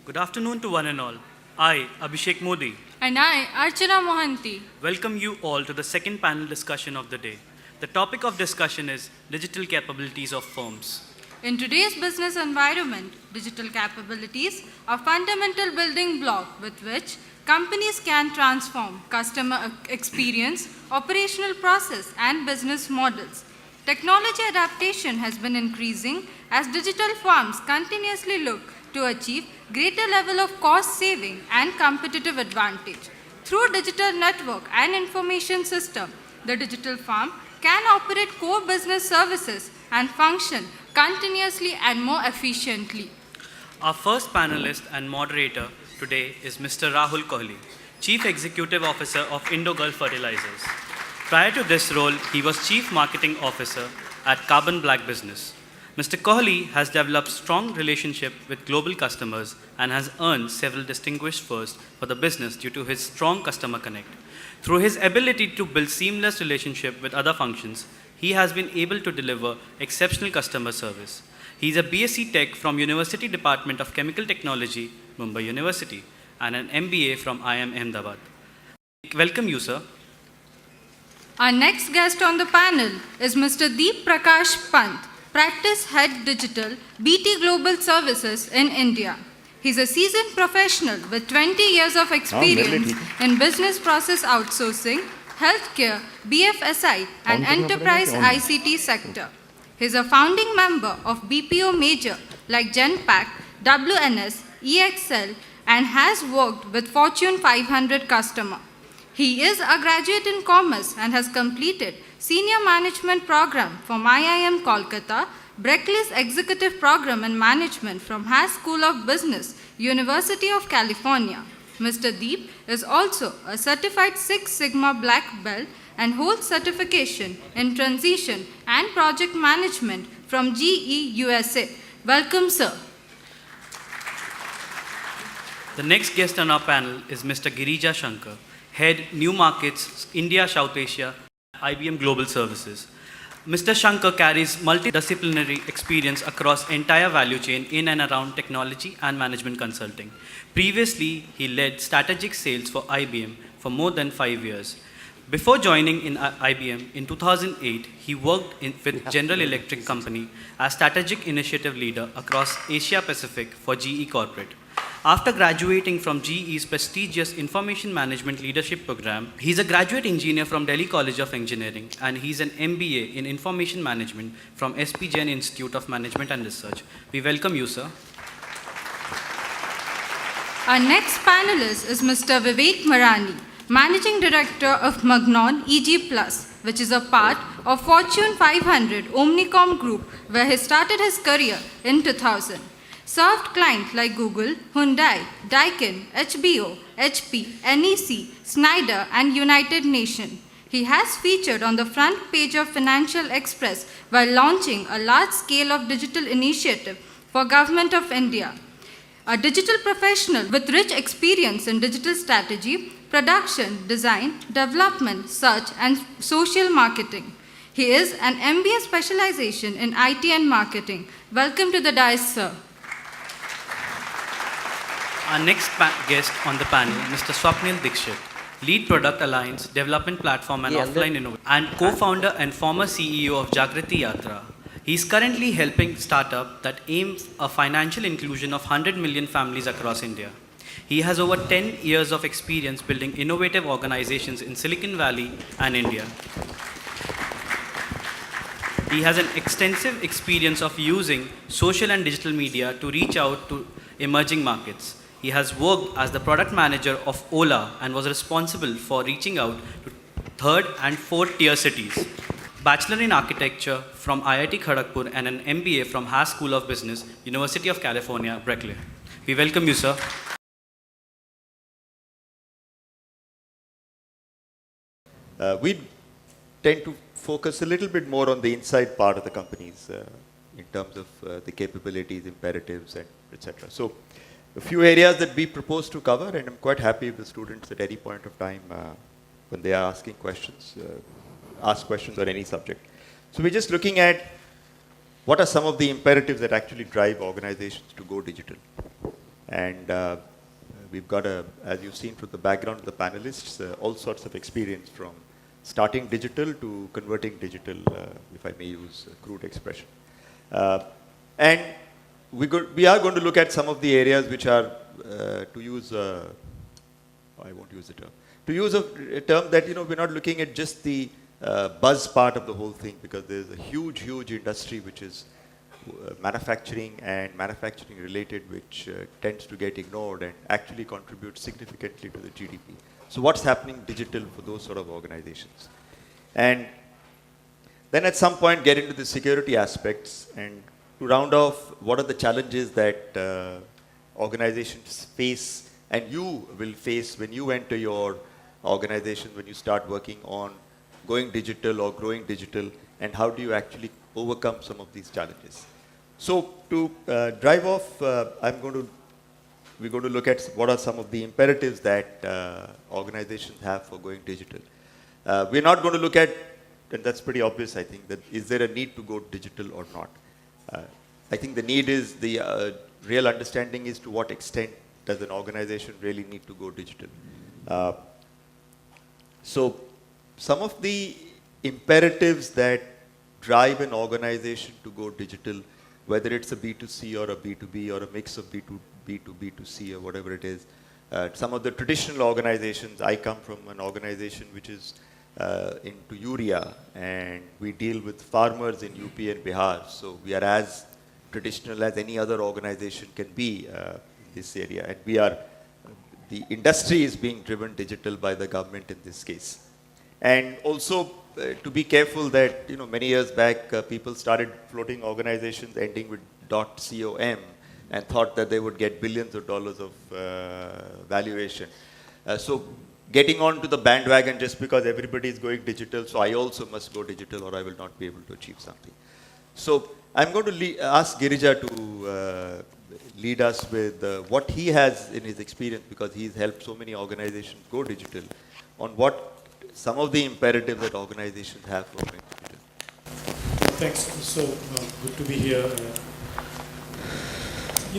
Good afternoon to one and all. I, Abhishek Modi, And I, Archana Mohanty. welcome you all to the second panel discussion of the day. The topic of discussion is digital capabilities of firms. In today's business environment, digital capabilities are fundamental building block with which companies can transform customer experience, operational process, and business models. Technology adaptation has been increasing as digital firms continuously look to achieve greater level of cost saving and competitive advantage. Through digital network and information system, the digital firm can operate core business services and function continuously and more efficiently. Our first panelist and moderator today is Mr. Rahul Kohli, Chief Executive Officer of Indo-Gulf Fertilizers. Prior to this role, he was Chief Marketing Officer at Carbon Black Business. Mr. Kohli has developed strong relationship with global customers and has earned several distinguished firsts for the business due to his strong customer connect. Through his ability to build seamless relationship with other functions, he has been able to deliver exceptional customer service. He is a BSc Tech from University Department of Chemical Technology, Mumbai University, and an MBA from IIM Ahmedabad. Welcome you, sir. Our next guest on the panel is Mr. Deep Prakash Pant, Practice Head Digital, BT Global Services in India. He's a seasoned professional with 20 years of experience in business process outsourcing, healthcare, BFSI, and enterprise ICT sector. He's a founding member of BPO major like Genpact, WNS, EXL, and has worked with Fortune 500 customer. He is a graduate in commerce and has completed Senior Management Program from IIM Kolkata, Berkeley's Executive Program in Management from Haas School of Business, University of California. Mr. Deep is also a certified Six Sigma Black Belt and holds certification in transition and project management from GE USA. Welcome, sir. The next guest on our panel is Mr. Girija Shankar, Head New Markets, India, South Asia, IBM Global Services. Mr. Shankar carries multidisciplinary experience across entire value chain in and around technology and management consulting. Previously, he led strategic sales for IBM for more than 5 years. Before joining in IBM in 2008, he worked with General Electric Company as strategic initiative leader across Asia Pacific for GE Corporate. After graduating from GE's prestigious Information Management Leadership Program, he's a graduate engineer from Delhi College of Engineering and he's an MBA in Information Management from SP Jain Institute of Management and Research. We welcome you, sir. Our next panelist is Mr. Vivek Marani, Managing Director of Magnon EG Plus, which is a part of Fortune 500 Omnicom Group, where he started his career in 2000. Served clients like Google, Hyundai, Daikin, HBO, HP, NEC, Schneider, and United Nations. He has featured on the front page of Financial Express while launching a large scale of digital initiative for Government of India. A digital professional with rich experience in digital strategy, production, design, development, search, and social marketing. He is an MBA specialization in IT and marketing. Welcome to the dais, sir. Our next guest on the panel, Mr. Swapnil Dikshit, Lead Product Alliance, Development Platform and Offline Innovation, and co-founder and former CEO of Jagriti Yatra. He is currently helping startup that aims a financial inclusion of 100 million families across India. He has over 10 years of experience building innovative organizations in Silicon Valley and India. He has an extensive experience of using social and digital media to reach out to emerging markets. He has worked as the product manager of Ola and was responsible for reaching out to third and fourth tier cities. Bachelor in Architecture from IIT Kharagpur and an MBA from Haas School of Business, University of California, Berkeley. We welcome you, sir. We tend to focus a little bit more on the inside part of the companies in terms of the capabilities, imperatives, and etc. So, a few areas that we propose to cover, and I'm quite happy with students at any point of time when they are asking questions, ask questions on any subject. So, we're just looking at what are some of the imperatives that actually drive organizations to go digital. And we've got, as you've seen from the background of the panelists, all sorts of experience from starting digital to converting digital, if I may use a crude expression. And we are going to look at some of the areas which are, to use, I won't use the term, to use a term that, we're not looking at just the buzz part of the whole thing, because there's a huge, huge industry which is manufacturing and manufacturing related, which tends to get ignored and actually contributes significantly to the GDP. So what's happening digital for those sort of organizations? And then at some point get into the security aspects, and to round off, what are the challenges that organizations face and you will face when you enter your organization, when you start working on going digital or growing digital, and how do you actually overcome some of these challenges? So to drive off, we're going to look at what are some of the imperatives that organizations have for going digital. We're not going to look at, and that's pretty obvious, I think, that is there a need to go digital or not? I think the need is, the real understanding is to what extent does an organization really need to go digital. So some of the imperatives that drive an organization to go digital, whether it's a B2C or a B2B or a mix of B2B to B2C or whatever it is. Some of the traditional organizations, I come from an organization which is into urea, and we deal with farmers in UP and Bihar. So we are as traditional as any other organization can be in this area. And the industry is being driven digital by the government in this case. And also to be careful that, many years back, people started floating organizations ending with .com and thought that they would get billions of dollars of valuation. So getting onto the bandwagon just because everybody is going digital, so I also must go digital or I will not be able to achieve something. So I'm going to ask Girija to lead us with what he has in his experience, because he's helped so many organizations go digital, on what some of the imperatives that organizations have for going digital. Thanks. So good to be here.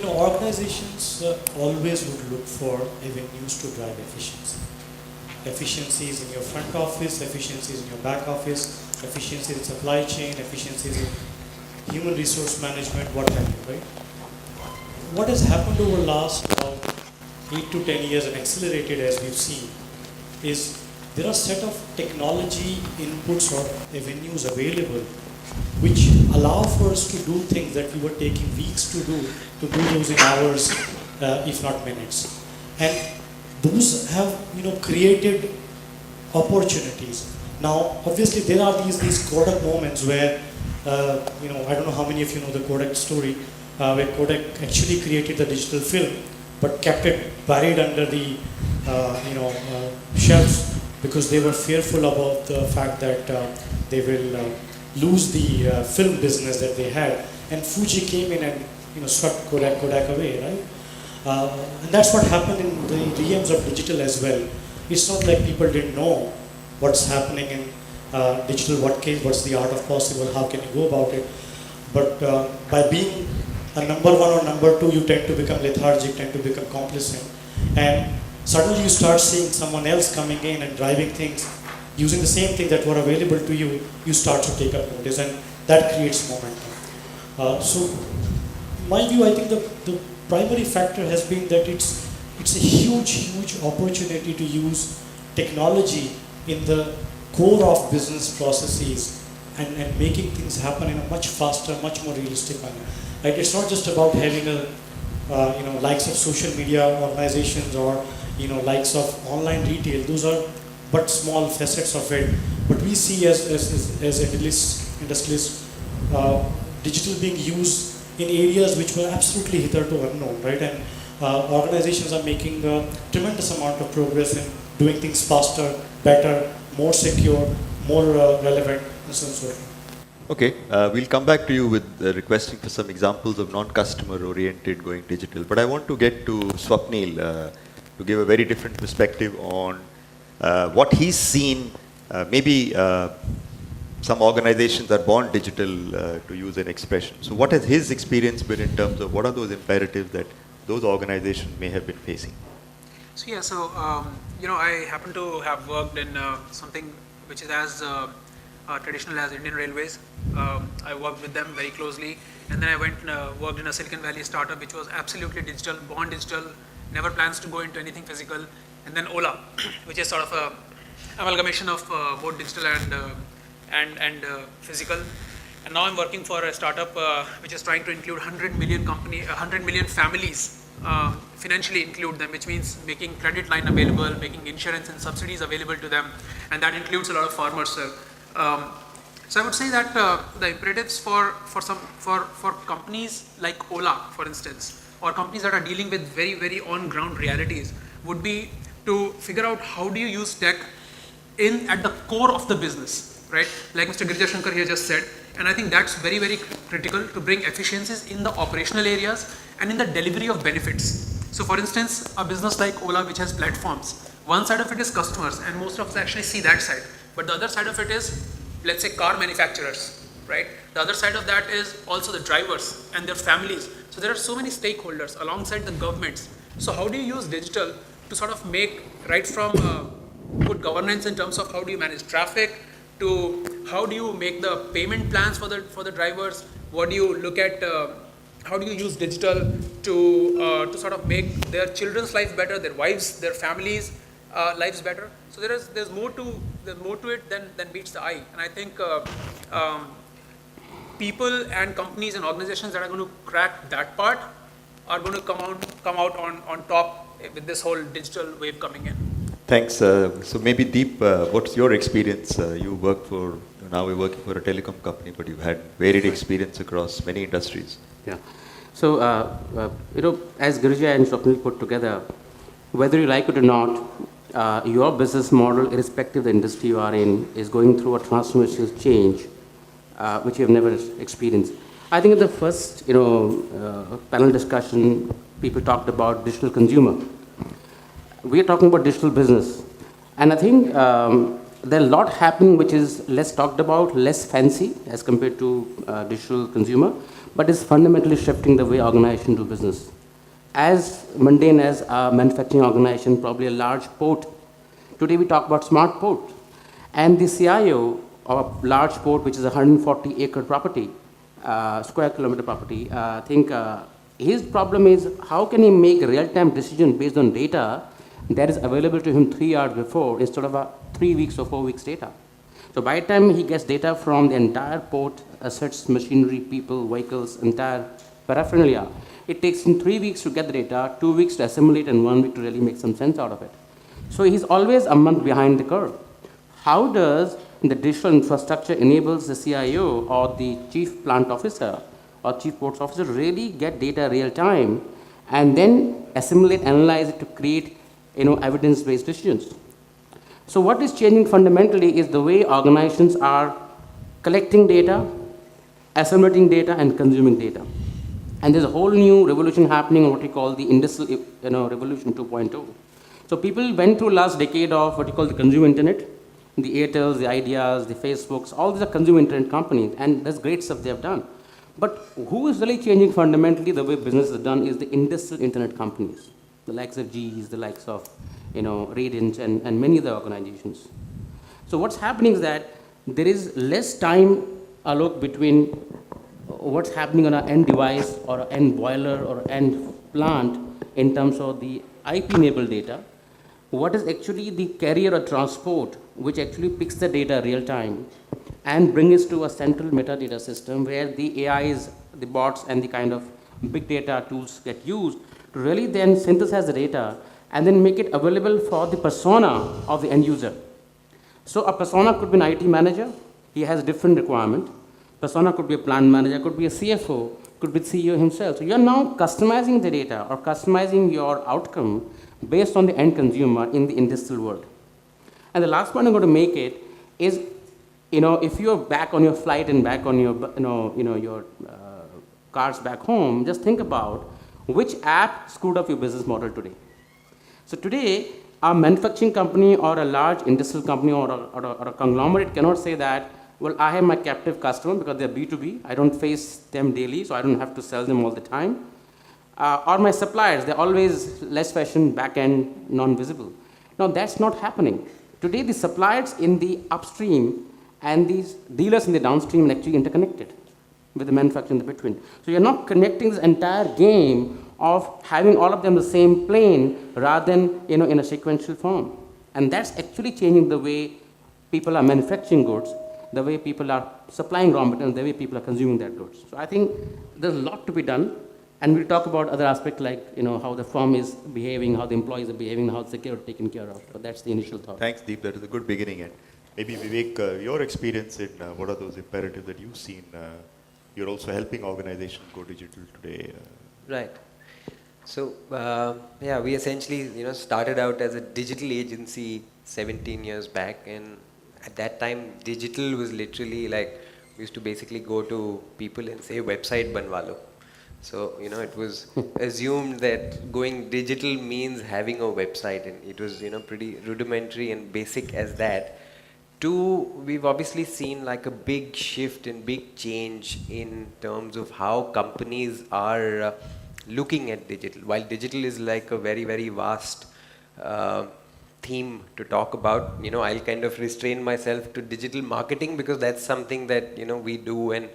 Organizations always would look for avenues to drive efficiency. Efficiencies in your front office, efficiencies in your back office, efficiencies in supply chain, efficiencies in human resource management, what have you, right? What has happened over the last 8 to 10 years and accelerated as we've seen is there are a set of technology inputs or avenues available which allow for us to do things that we were taking weeks to do those in hours, if not minutes. And those have, created opportunities. Now, obviously, there are these Kodak moments where, I don't know how many of you know the Kodak story, where Kodak actually created the digital film, but kept it buried under the, shelves, because they were fearful about the fact that they will lose the film business that they had. And Fuji came in and swept Kodak away, right? And that's what happened in the realms of digital as well. It's not like people didn't know what's happening in digital, what's the art of possible, how can you go about it. But by being a number one or number two, you tend to become lethargic, tend to become complacent. And suddenly you start seeing someone else coming in and driving things, using the same thing that were available to you, you start to take up notice, and that creates momentum. So, in my view, I think the primary factor has been that it's a huge opportunity to use technology in the core of business processes and making things happen in a much faster, much more realistic manner. Right? It's not just about having likes of social media organizations or likes of online retail. Those are but small facets of it. But we see as industrialists, digital being used in areas which were absolutely hitherto unknown, right? And organizations are making a tremendous amount of progress in doing things faster, better, more secure, more relevant, and so on and so forth. Okay, we'll come back to you with requesting for some examples of non-customer oriented going digital. But I want to get to Swapnil to give a very different perspective on what he's seen. Maybe some organizations are born digital, to use an expression. So what has his experience been in terms of what are those imperatives that those organizations may have been facing? So yeah, so I happen to have worked in something which is as traditional as Indian Railways. I worked with them very closely, and then I went and worked in a Silicon Valley startup which was absolutely digital, born digital, never plans to go into anything physical, and then Ola, which is sort of a amalgamation of both digital and physical. And now I'm working for a startup which is trying to include 100 million families, financially include them, which means making credit line available, making insurance and subsidies available to them, and that includes a lot of farmers. So I would say that the imperatives for companies like Ola, for instance, or companies that are dealing with very, very on-ground realities would be to figure out how do you use tech at the core of the business, right? Like Mr. Girija Shankar here just said, and I think that's very, very critical to bring efficiencies in the operational areas and in the delivery of benefits. So for instance, a business like Ola, which has platforms, one side of it is customers, and most of us actually see that side. But the other side of it is, let's say, car manufacturers, right? The other side of that is also the drivers and their families. So there are so many stakeholders alongside the governments. So how do you use digital to sort of make, right from good governance in terms of how do you manage traffic, to how do you make the payment plans for the drivers? What do you look at? How do you use digital to sort of make their children's life better, their wives, their families' lives better? So there's more to it than meets the eye. And I think people and companies and organizations that are going to crack that part are going to come out on top with this whole digital wave coming in. Thanks. So maybe Deep, what's your experience? Now we're working for a telecom company, but you've had varied experience across many industries. Yeah. So, as Girija and Swapnil put together, whether you like it or not, your business model, irrespective of the industry you are in, is going through a transformational change, which you have never experienced. I think in the first, panel discussion, people talked about digital consumer. We are talking about digital business. And I think there are a lot happening which is less talked about, less fancy as compared to digital consumer, but is fundamentally shifting the way organizations do business. As mundane as a manufacturing organization, probably a large port. Today we talk about smart port. And the CIO of a large port, which is a 140-acre property, square kilometer property, I think his problem is how can he make a real-time decision based on data that is available to him 3 hours before instead of a 3 weeks or 4 weeks data. So by the time he gets data from the entire port, assets, machinery, people, vehicles, entire paraphernalia, it takes him 3 weeks to get the data, 2 weeks to assimilate, and 1 week to really make some sense out of it. So he's always a month behind the curve. How does the digital infrastructure enables the CIO or the chief plant officer or chief ports officer really get data real time and then assimilate, analyze it to create evidence-based decisions? So what is changing fundamentally is the way organizations are collecting data, assimilating data, and consuming data. And there's a whole new revolution happening on what we call the industrial revolution 2.0. So people went through last decade of what you call the consumer internet, the Airtels, the Ideas, the Facebooks, all these are consumer internet companies, and there's great stuff they have done. But who is really changing fundamentally the way business is done is the industrial internet companies, the likes of GEs, the likes of Radiant, and many other organizations. So what's happening is that there is less time allotted between what's happening on an end device or an end boiler or end plant in terms of the IP-enabled data. What is actually the carrier or transport which actually picks the data real time and brings it to a central metadata system where the AIs, the bots, and the kind of big data tools get used to really then synthesize the data and then make it available for the persona of the end user. So a persona could be an IT manager, he has different requirement. Persona could be a plant manager, could be a CFO, could be the CEO himself. So you're now customizing the data or customizing your outcome based on the end consumer in the industrial world. And the last point I'm going to make it is, if you're back on your flight and back on your cars back home, just think about which app screwed up your business model today. So today, a manufacturing company or a large industrial company or a conglomerate cannot say that, well, I have my captive customer because they're B2B. I don't face them daily, so I don't have to sell them all the time. Or my suppliers, they're always less fashion, back-end, non-visible. Now that's not happening. Today the suppliers in the upstream and these dealers in the downstream are actually interconnected with the manufacturer in the between. So you're not connecting this entire game of having all of them the same plane rather than in a sequential form. And that's actually changing the way people are manufacturing goods, the way people are supplying raw materials, the way people are consuming their goods. So I think there's a lot to be done. And we'll talk about other aspects like how the firm is behaving, how the employees are behaving, how the security is taken care of. But that's the initial thought. Thanks, Deep. That is a good beginning. And maybe Vivek, your experience in what are those imperatives that you've seen? You're also helping organizations go digital today. Right. So yeah, we essentially started out as a digital agency 17 years back, and at that time digital was literally like we used to basically go to people and say website banwalo. So it was assumed that going digital means having a website, and it was pretty rudimentary and basic as that. Two, we've obviously seen like a big shift and big change in terms of how companies are looking at digital. While digital is like a very, very vast theme to talk about, I'll kind of restrain myself to digital marketing because that's something that, we do, and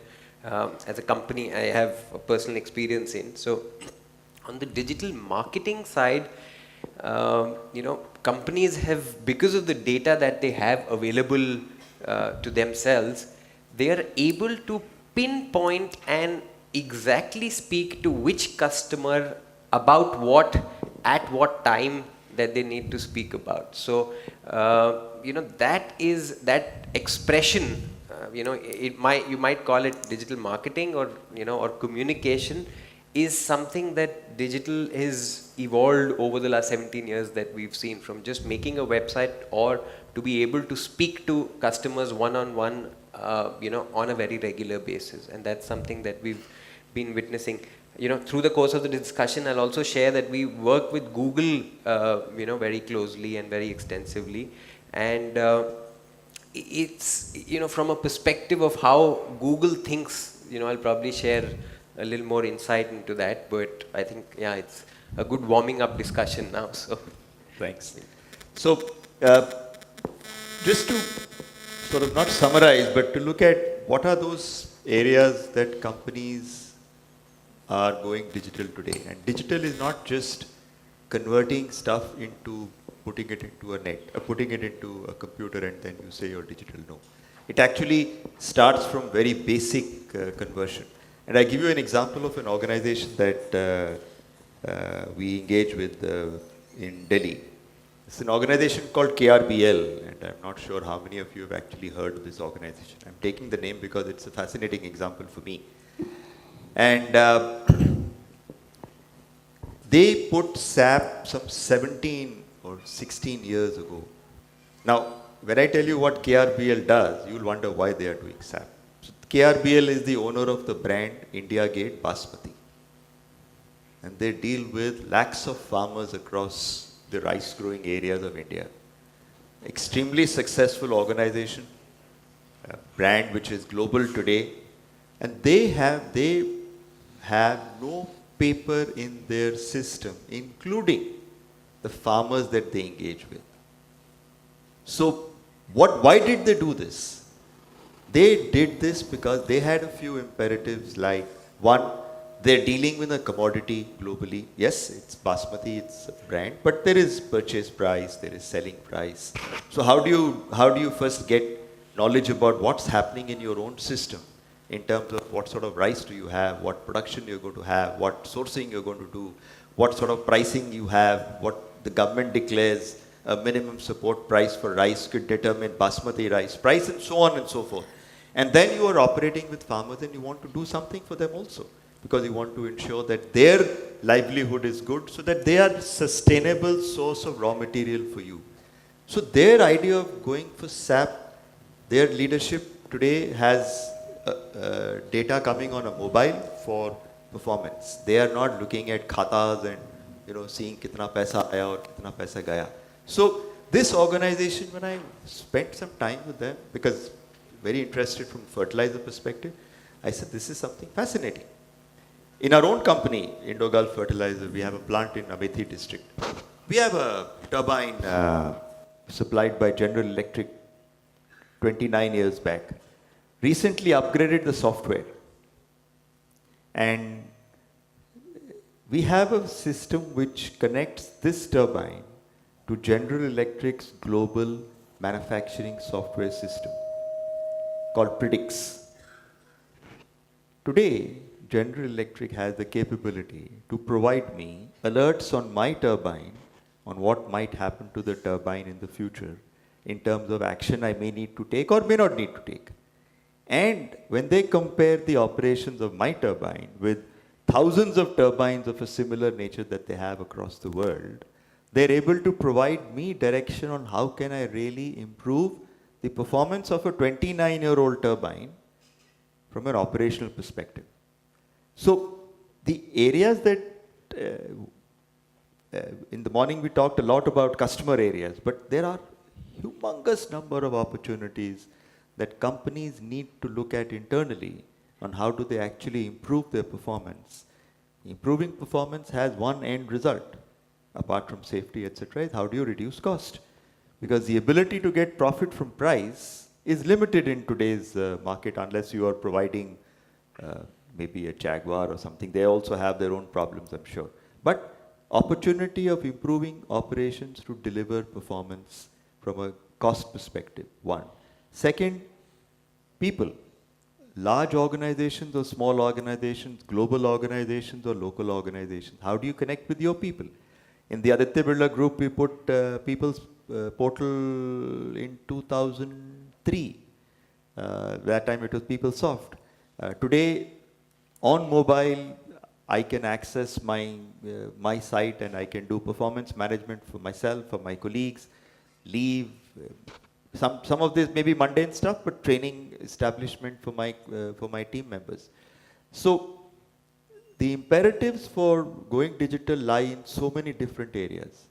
as a company, I have a personal experience in. So on the digital marketing side, companies have, because of the data that they have available to themselves, they are able to pinpoint and exactly speak to which customer about what at what time that they need to speak about. So that expression, you might call it digital marketing or or communication, is something that digital has evolved over the last 17 years that we've seen, from just making a website or to be able to speak to customers one-on-one, on a very regular basis. And that's something that we've been witnessing. Through the course of the discussion, I'll also share that we work with Google, very closely and very extensively. And it's, from a perspective of how Google thinks, I'll probably share a little more insight into that, but I think, yeah, it's a good warming up discussion now, so. Thanks. So, just to sort of not summarize, but to look at what are those areas that companies are going digital today. And digital is not just converting stuff into putting it into a putting it into a computer and then you say you're digital. No. It actually starts from very basic conversion. And I give you an example of an organization that we engage with in Delhi. It's an organization called KRBL, and I'm not sure how many of you have actually heard of this organization. I'm taking the name because it's a fascinating example for me. And they put SAP some 17 or 16 years ago. Now, when I tell you what KRBL does, you'll wonder why they are doing SAP. So KRBL is the owner of the brand India Gate Basmati. And they deal with lakhs of farmers across the rice growing areas of India. Extremely successful organization, a brand which is global today. And they have no paper in their system, including the farmers that they engage with. So why did they do this? They did this because they had a few imperatives, like one, they're dealing with a commodity globally. Yes, it's Basmati, it's a brand, but there is purchase price, there is selling price. So how do you first get knowledge about what's happening in your own system in terms of what sort of rice do you have, what production you're going to have, what sourcing you're going to do, what sort of pricing you have, what the government declares a minimum support price for rice could determine Basmati rice price, and so on and so forth. And then you are operating with farmers and you want to do something for them also, because you want to ensure that their livelihood is good so that they are a sustainable source of raw material for you. So their idea of going for SAP, their leadership today has data coming on a mobile for performance. They are not looking at khatas and seeing kitna paisa aaya or kitna paisa gaya. So this organization, when I spent some time with them, because very interested from fertilizer perspective, I said this is something fascinating. In our own company, Indo-Gulf Fertilizer, we have a plant in Amethi district. We have a turbine supplied by General Electric 29 years back. Recently upgraded the software. And we have a system which connects this turbine to General Electric's global manufacturing software system called Predix. Today, General Electric has the capability to provide me alerts on my turbine on what might happen to the turbine in the future in terms of action I may need to take or may not need to take. And when they compare the operations of my turbine with thousands of turbines of a similar nature that they have across the world, they're able to provide me direction on how can I really improve the performance of a 29-year-old turbine from an operational perspective. So the areas that in the morning we talked a lot about customer areas, but there are humongous number of opportunities that companies need to look at internally on how do they actually improve their performance. Improving performance has one end result, apart from safety, etc., is how do you reduce cost? Because the ability to get profit from price is limited in today's market unless you are providing maybe a Jaguar or something. They also have their own problems, I'm sure. But opportunity of improving operations to deliver performance from a cost perspective, one. Second, people. Large organizations or small organizations, global organizations or local organizations. How do you connect with your people? In the Aditya Birla Group, we put People's Portal in 2003. That time it was PeopleSoft. Today, on mobile, I can access my site and I can do performance management for myself, for my colleagues, leave. Some of this may be mundane stuff, but training establishment for my team members. So the imperatives for going digital lie in so many different areas.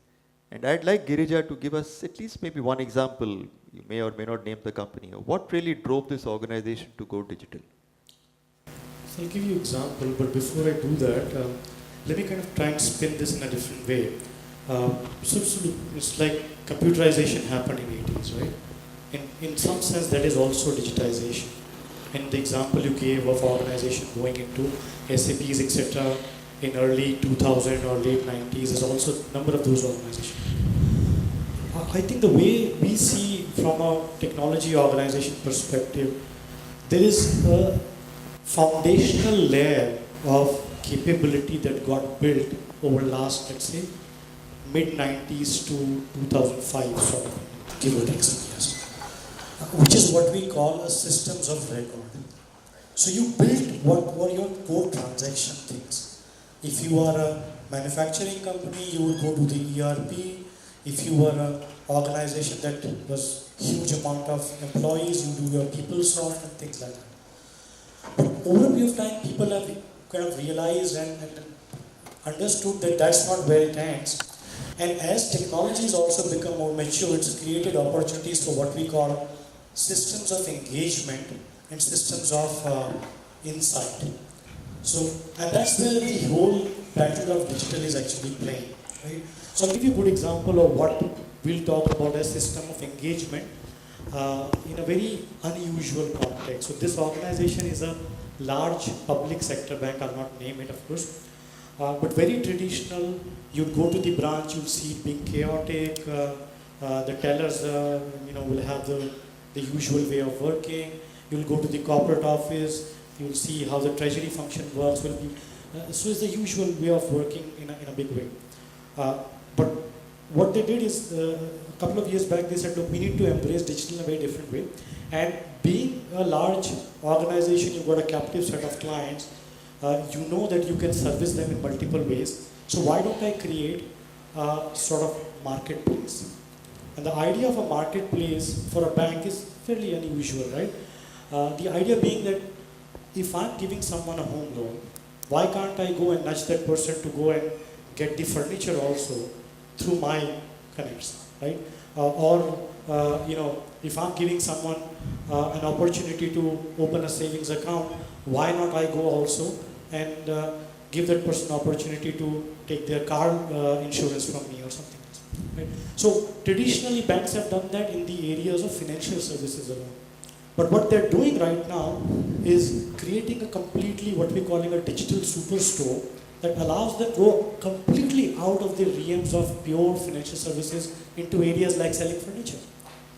And I'd like Girija to give us at least maybe one example, you may or may not name the company, of what really drove this organization to go digital. So I'll give you an example, but before I do that, let me kind of try and spin this in a different way. So it's like computerization happened in the 80s, right? In some sense, that is also digitization. And the example you gave of organization going into SAPs, etc., in early 2000 or late 90s is also a number of those organizations. I think the way we see from a technology organization perspective, there is a foundational layer of capability that got built over the last, let's say, mid-90s to 2005, sort of, give or take some years, which is what we call a systems of record. So you build what were your core transaction things. If you are a manufacturing company, you would go to the ERP. If you were an organization that was huge amount of employees, you do your PeopleSoft and things like that. But over a period of time, people have kind of realized and understood that that's not where it ends. And as technologies also become more mature, it's created opportunities for what we call systems of engagement and systems of insight. So, and that's where the whole battle of digital is actually playing, right? So I'll give you a good example of what we'll talk about as system of engagement in a very unusual context. So this organization is a large public sector bank, I'll not name it of course, but very traditional. You'd go to the branch, you'll see it being chaotic, the tellers will have the usual way of working. You'll go to the corporate office, you'll see how the treasury function works. So it's the usual way of working in a big way. But what they did is, a couple of years back, they said, look, we need to embrace digital in a very different way. And being a large organization, you've got a captive set of clients, you know that you can service them in multiple ways. So why don't I create a sort of marketplace? And the idea of a marketplace for a bank is fairly unusual, right? The idea being that if I'm giving someone a home loan, why can't I go and nudge that person to go and get the furniture also through my connects, right? If I'm giving someone an opportunity to open a savings account, why not I go also and give that person opportunity to take their car insurance from me or something else. Right? So traditionally banks have done that in the areas of financial services alone. But what they're doing right now is creating a completely what we're calling a digital superstore that allows them to go completely out of the realms of pure financial services into areas like selling furniture.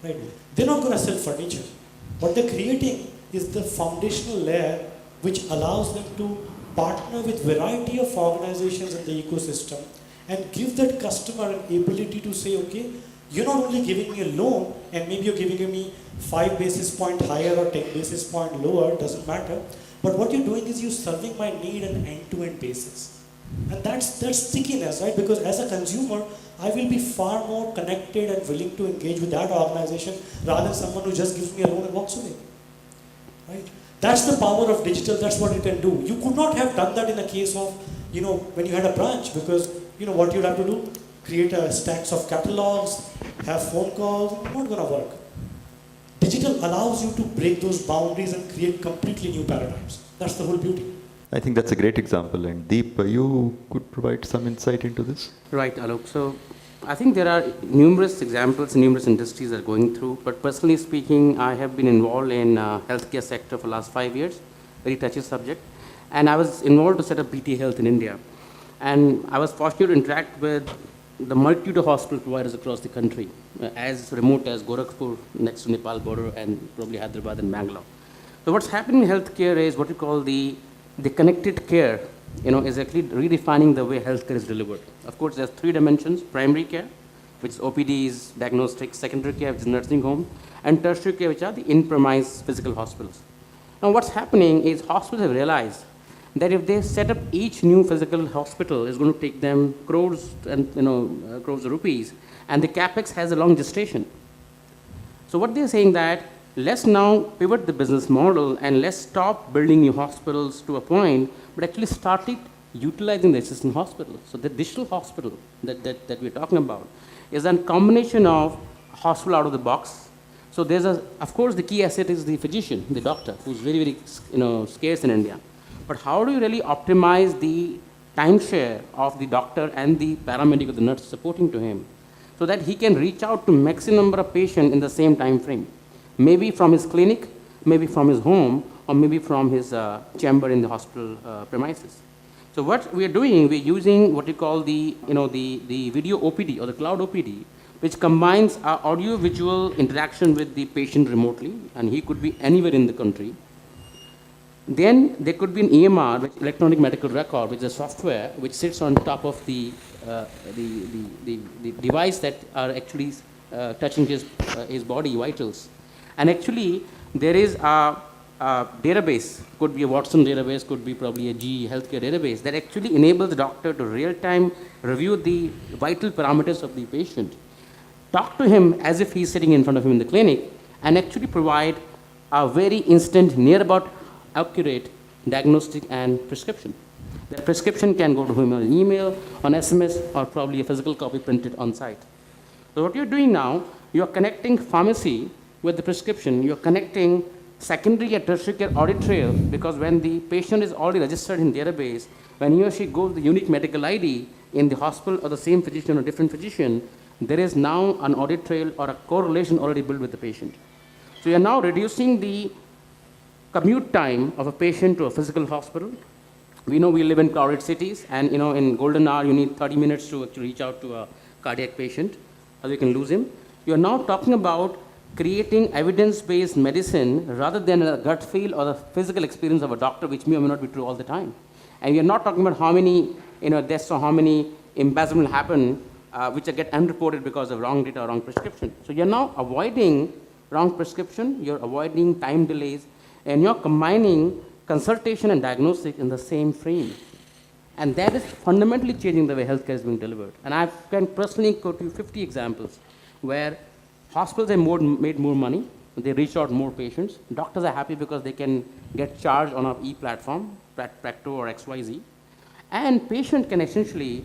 Right? They're not going to sell furniture. What they're creating is the foundational layer which allows them to partner with variety of organizations in the ecosystem and give that customer an ability to say, okay, you're not only giving me a loan and maybe you're giving me 5 basis point higher or 10 basis point lower, doesn't matter. But what you're doing is you're serving my need on an end-to-end basis. And that's stickiness, right? Because as a consumer, I will be far more connected and willing to engage with that organization rather than someone who just gives me a loan and walks away. Right? That's the power of digital, that's what it can do. You could not have done that in a case of, when you had a branch, because, what you'd have to do? Create a stacks of catalogs, have phone calls, not gonna work. Digital allows you to break those boundaries and create completely new paradigms. That's the whole beauty. I think that's a great example. And Deep, you could provide some insight into this? Right, Alok. So I think there are numerous examples, numerous industries that are going through. But personally speaking, I have been involved in healthcare sector for the last 5 years, very touchy subject. And I was involved to set up BT Health in India. And I was fortunate to interact with the multitude of hospital providers across the country, as remote as Gorakhpur, next to Nepal border, and probably Hyderabad and Bangalore. So what's happening in healthcare is what we call the connected care, is actually redefining the way healthcare is delivered. Of course, there's 3 dimensions: primary care, which is OPDs, diagnostics; secondary care, which is nursing home; and tertiary care, which are the in-premise physical hospitals. Now, what's happening is hospitals have realized that if they set up each new physical hospital, it's going to take them crores and crores of rupees, and the capex has a long gestation. So what they're saying that let's now pivot the business model and let's stop building new hospitals to a point, but actually start utilizing the existing hospitals. So the digital hospital that we're talking about is a combination of hospital out of the box. So there's of course, the key asset is the physician, the doctor, who's very, very scarce in India. But how do you really optimize the timeshare of the doctor and the paramedic or the nurse supporting to him so that he can reach out to maximum number of patients in the same time frame? Maybe from his clinic, maybe from his home, or maybe from his chamber in the hospital premises. So what we are doing, we're using what we call the video OPD or the cloud OPD, which combines our audio-visual interaction with the patient remotely, and he could be anywhere in the country. Then there could be an EMR, which electronic medical record, which is a software which sits on top of the device that are actually touching his body vitals. And actually, there is a database, could be a Watson database, could be probably a GE healthcare database, that actually enables the doctor to real-time review the vital parameters of the patient, talk to him as if he's sitting in front of him in the clinic, and actually provide a very instant, near about accurate diagnostic and prescription. The prescription can go to him on email, on SMS, or probably a physical copy printed on site. So what you're doing now, you're connecting pharmacy with the prescription. You're connecting secondary and tertiary care audit trail, because when the patient is already registered in database, when he or she goes the unique medical ID in the hospital or the same physician or different physician, there is now an audit trail or a correlation already built with the patient. So you're now reducing the commute time of a patient to a physical hospital. We know we live in crowded cities, and in golden hour you need 30 minutes to actually reach out to a cardiac patient, or you can lose him. You're now talking about creating evidence-based medicine rather than a gut feel or the physical experience of a doctor, which may or may not be true all the time. And we are not talking about how many deaths or how many embezzlement happen, which get unreported because of wrong data or wrong prescription. So you're now avoiding wrong prescription, you're avoiding time delays, and you're combining consultation and diagnostic in the same frame. And that is fundamentally changing the way healthcare is being delivered. And I can personally quote you 50 examples where hospitals have made more money, they reach out more patients. Doctors are happy because they can get charged on our e-platform, Practo or XYZ. And patient can essentially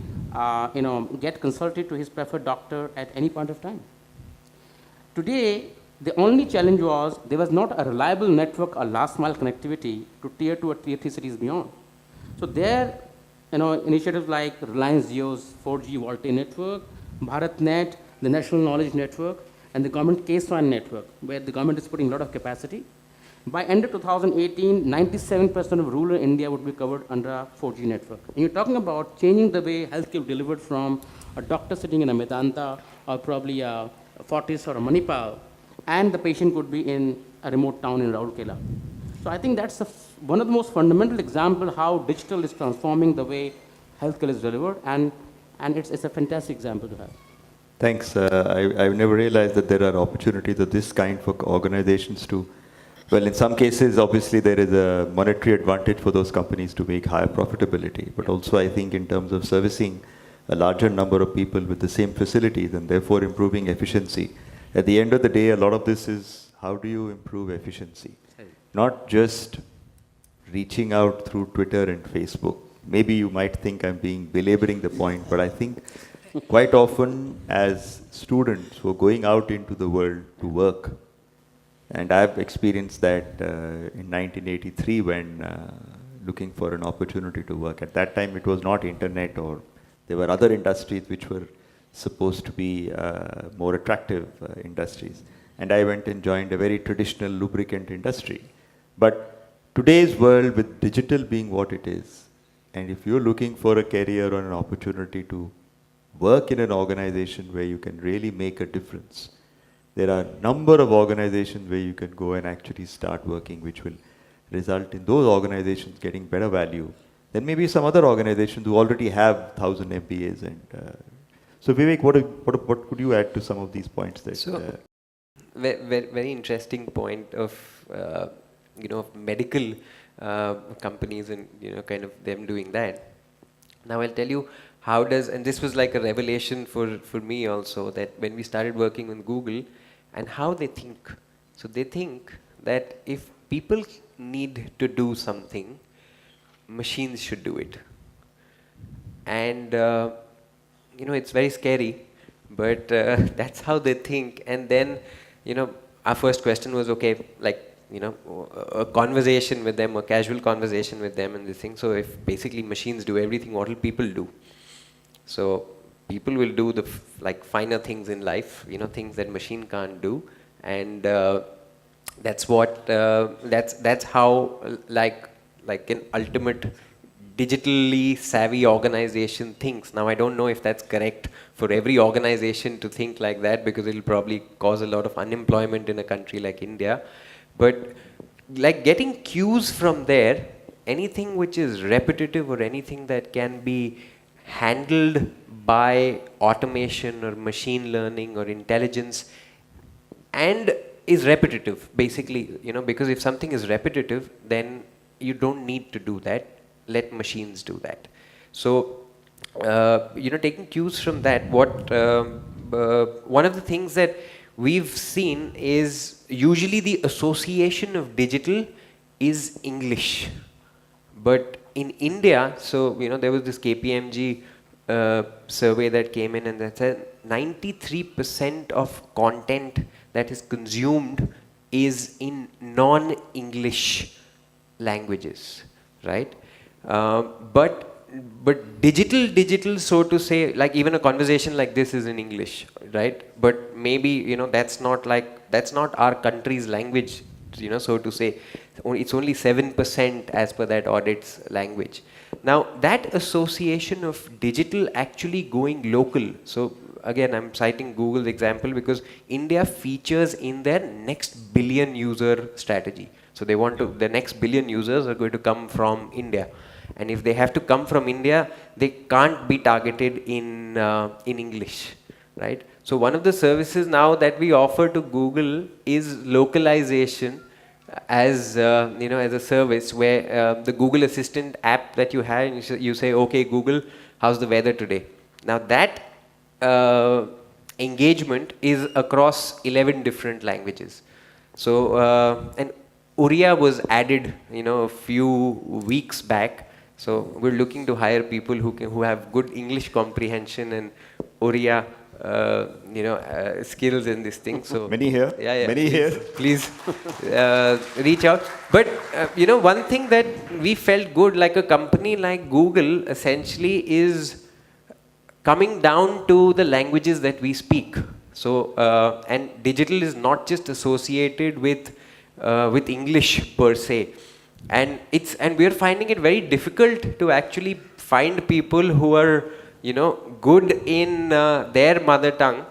get consulted to his preferred doctor at any point of time. Today, the only challenge was there was not a reliable network or last mile connectivity to tier 2 or tier 3 cities beyond. So there, initiatives like Reliance Jio's 4G VoLTE network, BharatNet, the National Knowledge Network, and the government KSOM network, where the government is putting a lot of capacity. By end of 2018, 97% of rural India would be covered under a 4G network. And you're talking about changing the way healthcare delivered from a doctor sitting in a Medanta or probably a Fortis or a Manipal, and the patient could be in a remote town in Raurkela. So I think that's one of the most fundamental examples how digital is transforming the way healthcare is delivered, and it's a fantastic example to have. Thanks. I've never realized that there are opportunities of this kind for organizations to, well, in some cases, obviously, there is a monetary advantage for those companies to make higher profitability. But also, I think in terms of servicing a larger number of people with the same facilities and therefore improving efficiency. At the end of the day, a lot of this is how do you improve efficiency? Not just reaching out through Twitter and Facebook. Maybe you might think I'm belaboring the point, but I think quite often as students who are going out into the world to work, and I've experienced that in 1983 when looking for an opportunity to work. At that time, it was not internet, or there were other industries which were supposed to be more attractive industries. And I went and joined a very traditional lubricant industry. But today's world, with digital being what it is, and if you're looking for a career or an opportunity to work in an organization where you can really make a difference, there are a number of organizations where you can go and actually start working, which will result in those organizations getting better value than maybe some other organizations who already have 1,000 MBAs. And so, Vivek, what could you add to some of these points? That so, very interesting point of medical companies and kind of them doing that. Now I'll tell you how does, and this was like a revelation for me also, that when we started working on Google and how they think. So they think that if people need to do something, machines should do it. And it's very scary, but that's how they think. And then our first question was, okay, like a conversation with them, a casual conversation with them, and this thing. So if basically machines do everything, what will people do? So people will do the finer things in life, things that machine can't do, and that's what that's how like an ultimate digitally savvy organization thinks. Now I don't know if that's correct for every organization to think like that, because it'll probably cause a lot of unemployment in a country like India. But like getting cues from there, anything which is repetitive or anything that can be handled by automation or machine learning or intelligence and is repetitive, basically, because if something is repetitive, then you don't need to do that. Let machines do that. So, taking cues from that, one of the things that we've seen is usually the association of digital is English. But in India, so, there was this KPMG survey that came in, and that said 93% of content that is consumed is in non-English languages, right? But digital, so to say, like even a conversation like this is in English, right? But maybe, that's not our country's language, so to say. It's only 7% as per that audit's language. Now, that association of digital actually going local. So again, I'm citing Google's example because India features in their next billion user strategy. So they want to, the next billion users are going to come from India. And if they have to come from India, they can't be targeted in English, right? So one of the services now that we offer to Google is localization as as a service, where the Google Assistant app that you have, and you say, okay, Google, how's the weather today? Now that engagement is across 11 different languages. So and Oriya was added, a few weeks back. So we're looking to hire people who have good English comprehension, and Oriya skills in this thing. So Many here. yeah, Many please, here. Please reach out. But one thing that we felt good, like a company like Google, essentially is coming down to the languages that we speak. So and digital is not just associated with English per se, and we are finding it very difficult to actually find people who are good in their mother tongue.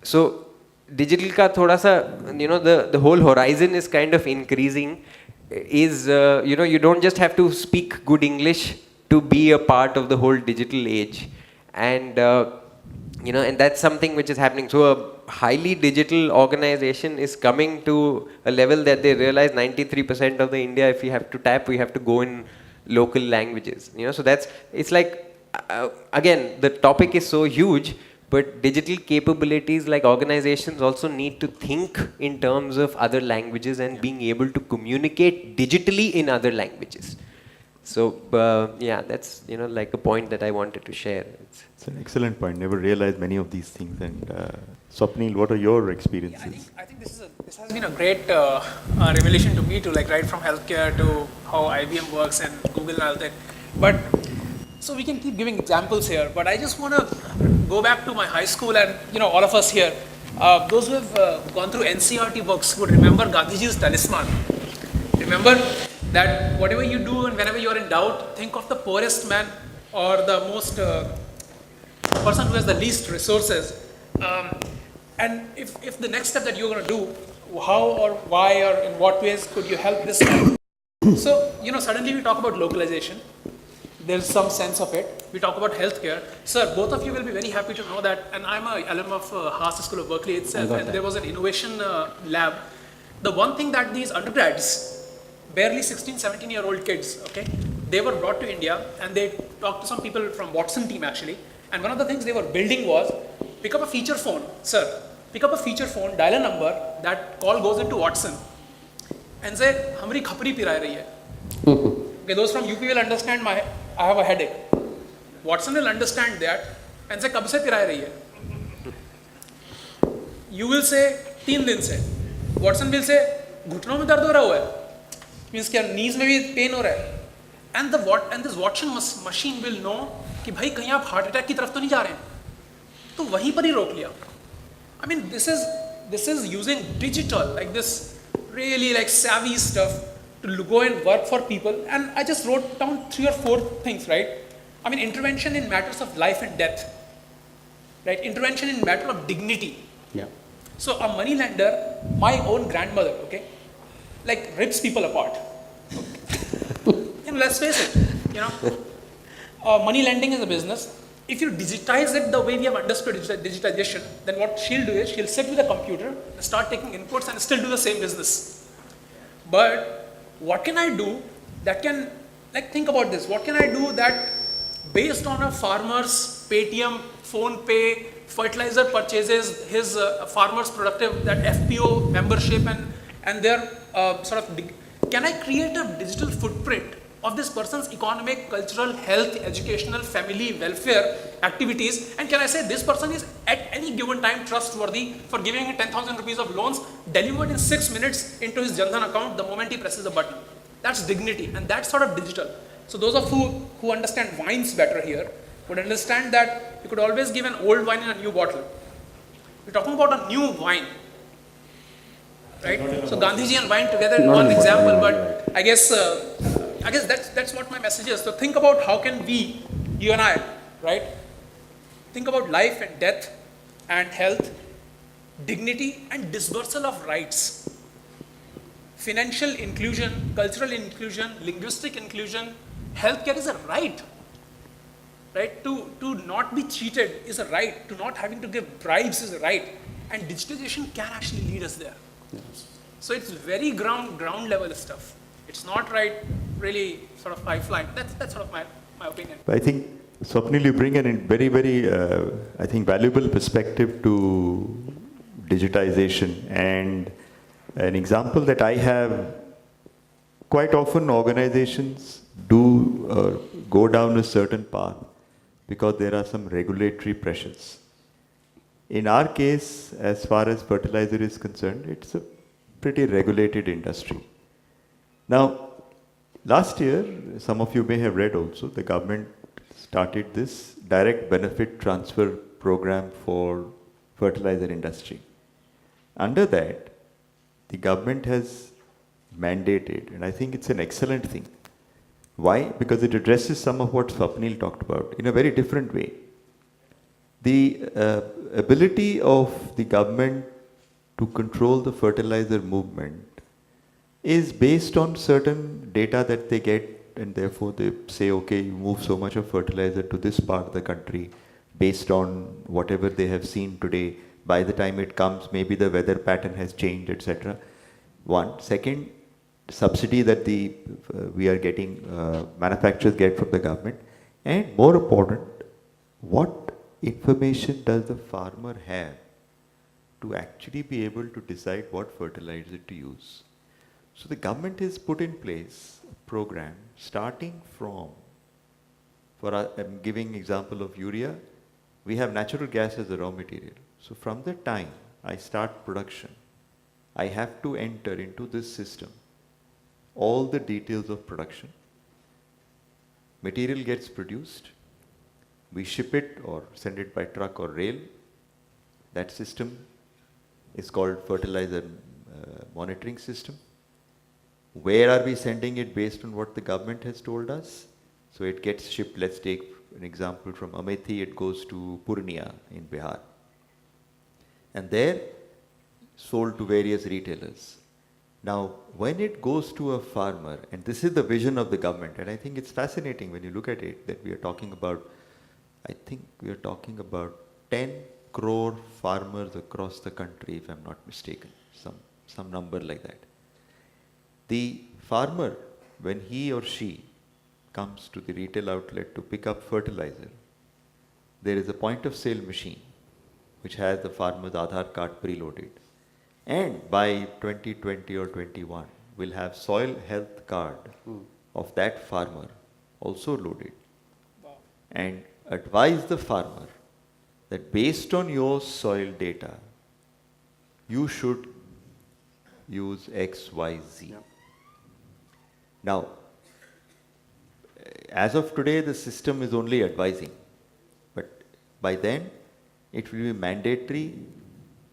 So digital ka thoda sa, the whole horizon is kind of increasing. You don't just have to speak good English to be a part of the whole digital age, and and that's something which is happening. So a highly digital organization is coming to a level that they realize 93% of the India, if we have to tap, we have to go in local languages. So it's like, again, the topic is so huge, but digital capabilities, like organizations also need to think in terms of other languages and being able to communicate digitally in other languages. So that's like a point that I wanted to share. It's an excellent point. Never realized many of these things. And Swapnil, what are your experiences? I think this has been a great revelation to me too, like right from healthcare to how IBM works and Google and all that. But so we can keep giving examples here, but I just want to go back to my high school and all of us here, those who have gone through NCERT books would remember Gandhiji's talisman. Remember that whatever you do and whenever you are in doubt, think of the poorest man or the most person who has the least resources. And if the next step that you're going to do, how or why or in what ways could you help this man? So, suddenly we talk about localization. There's some sense of it. We talk about healthcare. Sir, both of you will be very happy to know that, and I'm an alum of Haas School of Berkeley itself, and there was an innovation lab. The one thing that these undergrads, barely 16, 17-year-old kids, okay, they were brought to India and they talked to some people from Watson team actually, and one of the things they were building was, pick up a feature phone, sir, pick up a feature phone, dial a number, that call goes into Watson, and say, Hamari khapri pirai rahi hai. Okay, those from UP will understand I have a headache. Watson will understand that and say, kab se pirai rahi hai? You will say, 3 din se. Watson will say, घुटनों में दर्द हो रहा हुआ है. Means क्या knees में भी pain हो रहा है. And this watching machine will know कि भाई कहीं आप heart attack की तरफ तो नहीं जा रहे हैं. तो वहीं पर ही रोक लिया. I mean, this is using digital, like this really like savvy stuff to go and work for people. And I just wrote down 3 or 4 things, right? I mean, intervention in matters of life and death, right? Intervention in matter of dignity. Yeah. So a money lender, my own grandmother, okay, like rips people apart. Let's face it, money lending is a business. If you digitize it the way we have understood digitization, then what she'll do is she'll sit with a computer, start taking inputs and still do the same business. But what can I do that can, like, think about this, what can I do that based on a farmer's Paytm, phone pay, fertilizer purchases, his farmer's productive, that FPO membership and their can I create a digital footprint of this person's economic, cultural, health, educational, family, welfare activities, and can I say this person is at any given time trustworthy for giving him 10,000 rupees of loans delivered in 6 minutes into his Jan Dhan account the moment he presses the button. That's dignity, and that's sort of digital. So those of you who understand wines better here would understand that you could always give an old wine in a new bottle. We're talking about a new wine, right? So Gandhiji and wine together is one example, but I guess that's what my message is. So think about how can we, you and I, right, think about life and death and health, dignity and dispersal of rights, financial inclusion, cultural inclusion, linguistic inclusion. Healthcare is a right, right? To not be cheated is a right. To not having to give bribes is a right. And digitization can actually lead us there. Yes. So it's very ground level stuff. It's not right, really sort of high flying. That's sort of my opinion. I think, Swapnil, you bring in a very, very, I think, valuable perspective to digitization. And an example that I have, quite often organizations do go down a certain path because there are some regulatory pressures. In our case, as far as fertilizer is concerned, it's a pretty regulated industry. Now, last year, some of you may have read also, the government started this direct benefit transfer program for fertilizer industry. Under that, the government has mandated, and I think it's an excellent thing. Why? Because it addresses some of what Swapnil talked about in a very different way. The ability of the government to control the fertilizer movement is based on certain data that they get, and therefore they say, okay, you move so much of fertilizer to this part of the country based on whatever they have seen today. By the time it comes, maybe the weather pattern has changed, etc. One. Second, subsidy that we are getting, manufacturers get from the government. And more important, what information does the farmer have to actually be able to decide what fertilizer to use? So the government has put in place a program starting from, I'm giving example of urea, we have natural gas as a raw material. So from the time I start production, I have to enter into this system all the details of production. Material gets produced, we ship it or send it by truck or rail. That system is called fertilizer monitoring system. Where are we sending it based on what the government has told us? So it gets shipped, let's take an example from Amethi, it goes to Purnia in Bihar. And there, sold to various retailers. Now, when it goes to a farmer, and this is the vision of the government, and I think it's fascinating when you look at it, that we are talking about, I think we are talking about 10 crore farmers across the country, if I'm not mistaken, some number like that. The farmer, when he or she comes to the retail outlet to pick up fertilizer, there is a point of sale machine which has the farmer's Aadhaar card preloaded. And by 2020 or 21, we'll have soil health card of that farmer also loaded. Wow. And advise the farmer that based on your soil data, you should use X, Y, Z. Yeah. Now, as of today, the system is only advising, but by then, it will be mandatory.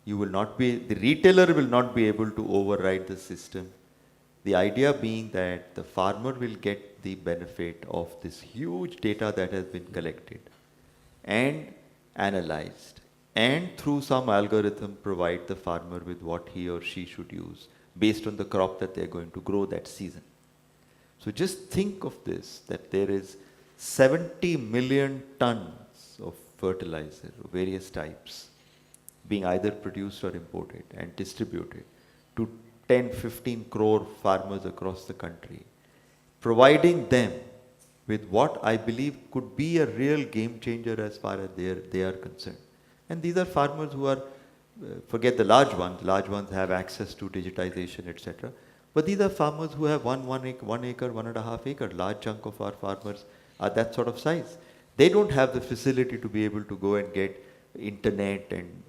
The retailer will not be able to override the system. The idea being that the farmer will get the benefit of this huge data that has been collected and analyzed, and through some algorithm provide the farmer with what he or she should use based on the crop that they are going to grow that season. So just think of this, that there is 70 million tons of fertilizer of various types being either produced or imported and distributed to 10-15 crore farmers across the country, providing them with what I believe could be a real game changer as far as they are concerned. And these are farmers who are, forget the large ones have access to digitization, etc. But these are farmers who have 1 acre, 1.5 acre. Large chunk of our farmers are that sort of size. They don't have the facility to be able to go and get internet, and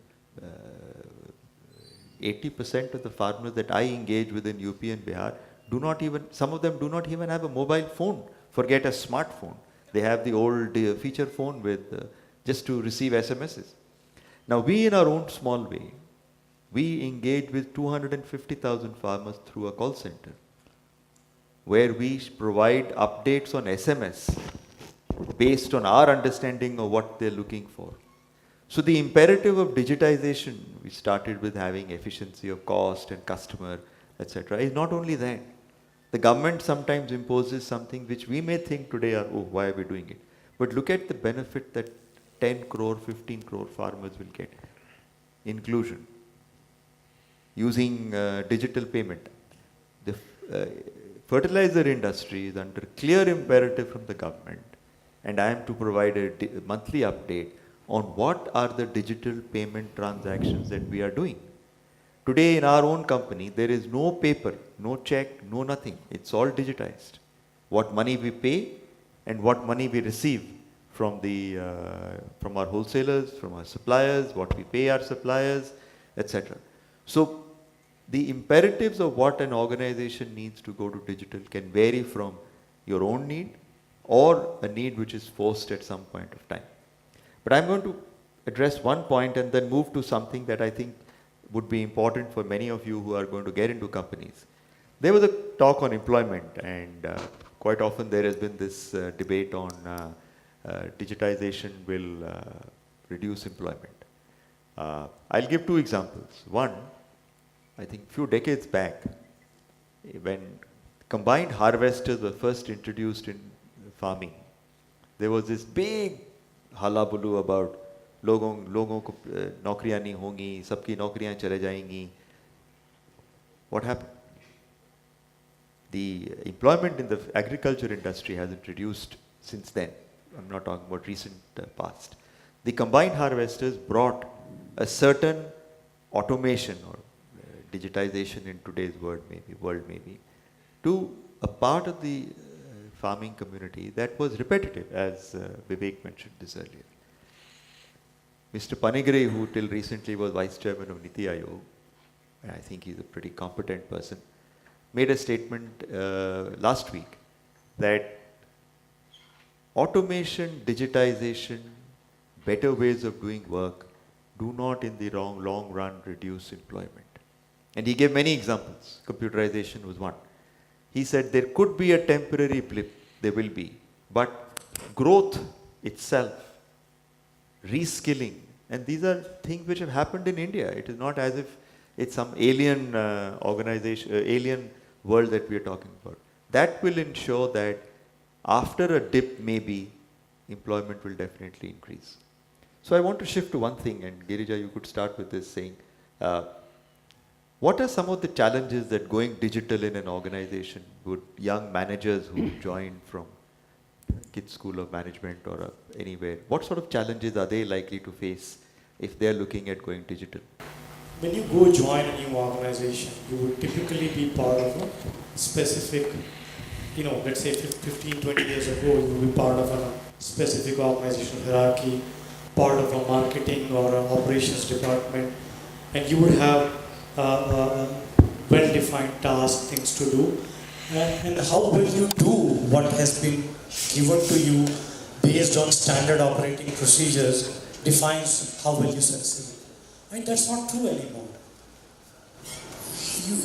80% of the farmers that I engage with in UP and Bihar some of them do not even have a mobile phone, forget a smartphone. They have the old feature phone with just to receive SMSs. Now we, in our own small way, we engage with 250,000 farmers through a call center, where we provide updates on SMS based on our understanding of what they're looking for. So the imperative of digitization, we started with having efficiency of cost and customer, etc., is not only that. The government sometimes imposes something which we may think today are, oh, why are we doing it? But look at the benefit that 10 crore, 15 crore farmers will get. Inclusion. Using digital payment. The fertilizer industry is under clear imperative from the government, and I am to provide a monthly update on what are the digital payment transactions that we are doing. Today in our own company, there is no paper, no check, no nothing. It's all digitized. What money we pay and what money we receive from from our wholesalers, from our suppliers, what we pay our suppliers, etc. So the imperatives of what an organization needs to go to digital can vary from your own need or a need which is forced at some point of time. But I'm going to address one point and then move to something that I think would be important for many of you who are going to get into companies. There was a talk on employment, and quite often there has been this debate on digitization will reduce employment. I'll give two examples. One, I think a few decades back, when combined harvesters were first introduced in farming, there was this big hullabaloo about लोगों को नौकरियां नहीं होंगी, सबकी नौकरियां चले जाएंगी. What happened? The employment in the agriculture industry hasn't reduced since then. I'm not talking about recent past. The combined harvesters brought a certain automation or digitization in today's world maybe, to a part of the farming community that was repetitive, as Vivek mentioned this earlier. Mr. Panigre, who till recently was Vice Chairman of Niti Aayog, and I think he's a pretty competent person, made a statement last week that automation, digitization, better ways of doing work do not in the long run reduce employment. And he gave many examples. Computerization was one. He said there could be a temporary blip, there will be, but growth itself, reskilling, and these are things which have happened in India. It is not as if it's some alien alien world that we are talking about. That will ensure that after a dip maybe, employment will definitely increase. So I want to shift to one thing, and Girija, you could start with this saying, what are some of the challenges that going digital in an organization would young managers who join from KIIT School of Management or anywhere, what sort of challenges are they likely to face if they're looking at going digital? When you go join a new organization, you would typically be part of a specific, let's say 15, 20 years ago, you would be part of a specific organizational hierarchy, part of a marketing or an operations department, and you would have well-defined tasks, things to do. And how will you do what has been given to you based on standard operating procedures defines how will you succeed. And that's not true anymore.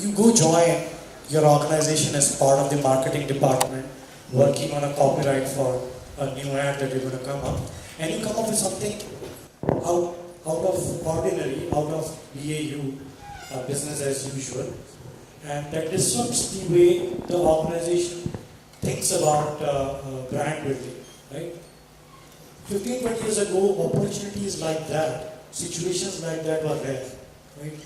You go join your organization as part of the marketing department, working on a copyright for a new ad that you're going to come up, and you come up with something out of ordinary, out of BAU, business as usual, and that disrupts the way the organization thinks about brand building, right? 15, 20 years ago, opportunities like that, situations like that were rare, right?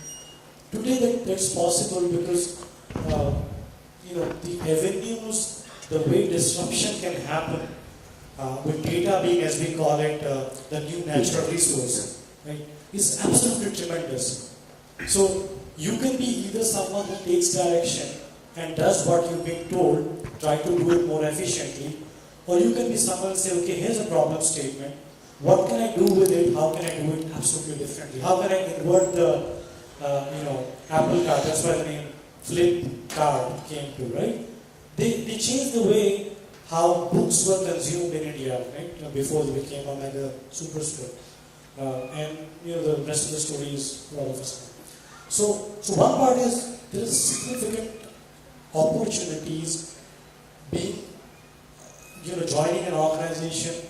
Today that's possible because, the avenues, the way disruption can happen, with data being, as we call it, the new natural resource, right, is absolutely tremendous. So you can be either someone who takes direction and does what you've been told, try to do it more efficiently, or you can be someone and say, okay, here's a problem statement. What can I do with it? How can I do it absolutely differently? How can I invert the, Apple card? That's why the name Flip card came to, right? They changed the way how books were consumed in India, right? Before they became a mega superstore. And the rest of the story is all of us. So one part is there is significant opportunities being, joining an organization,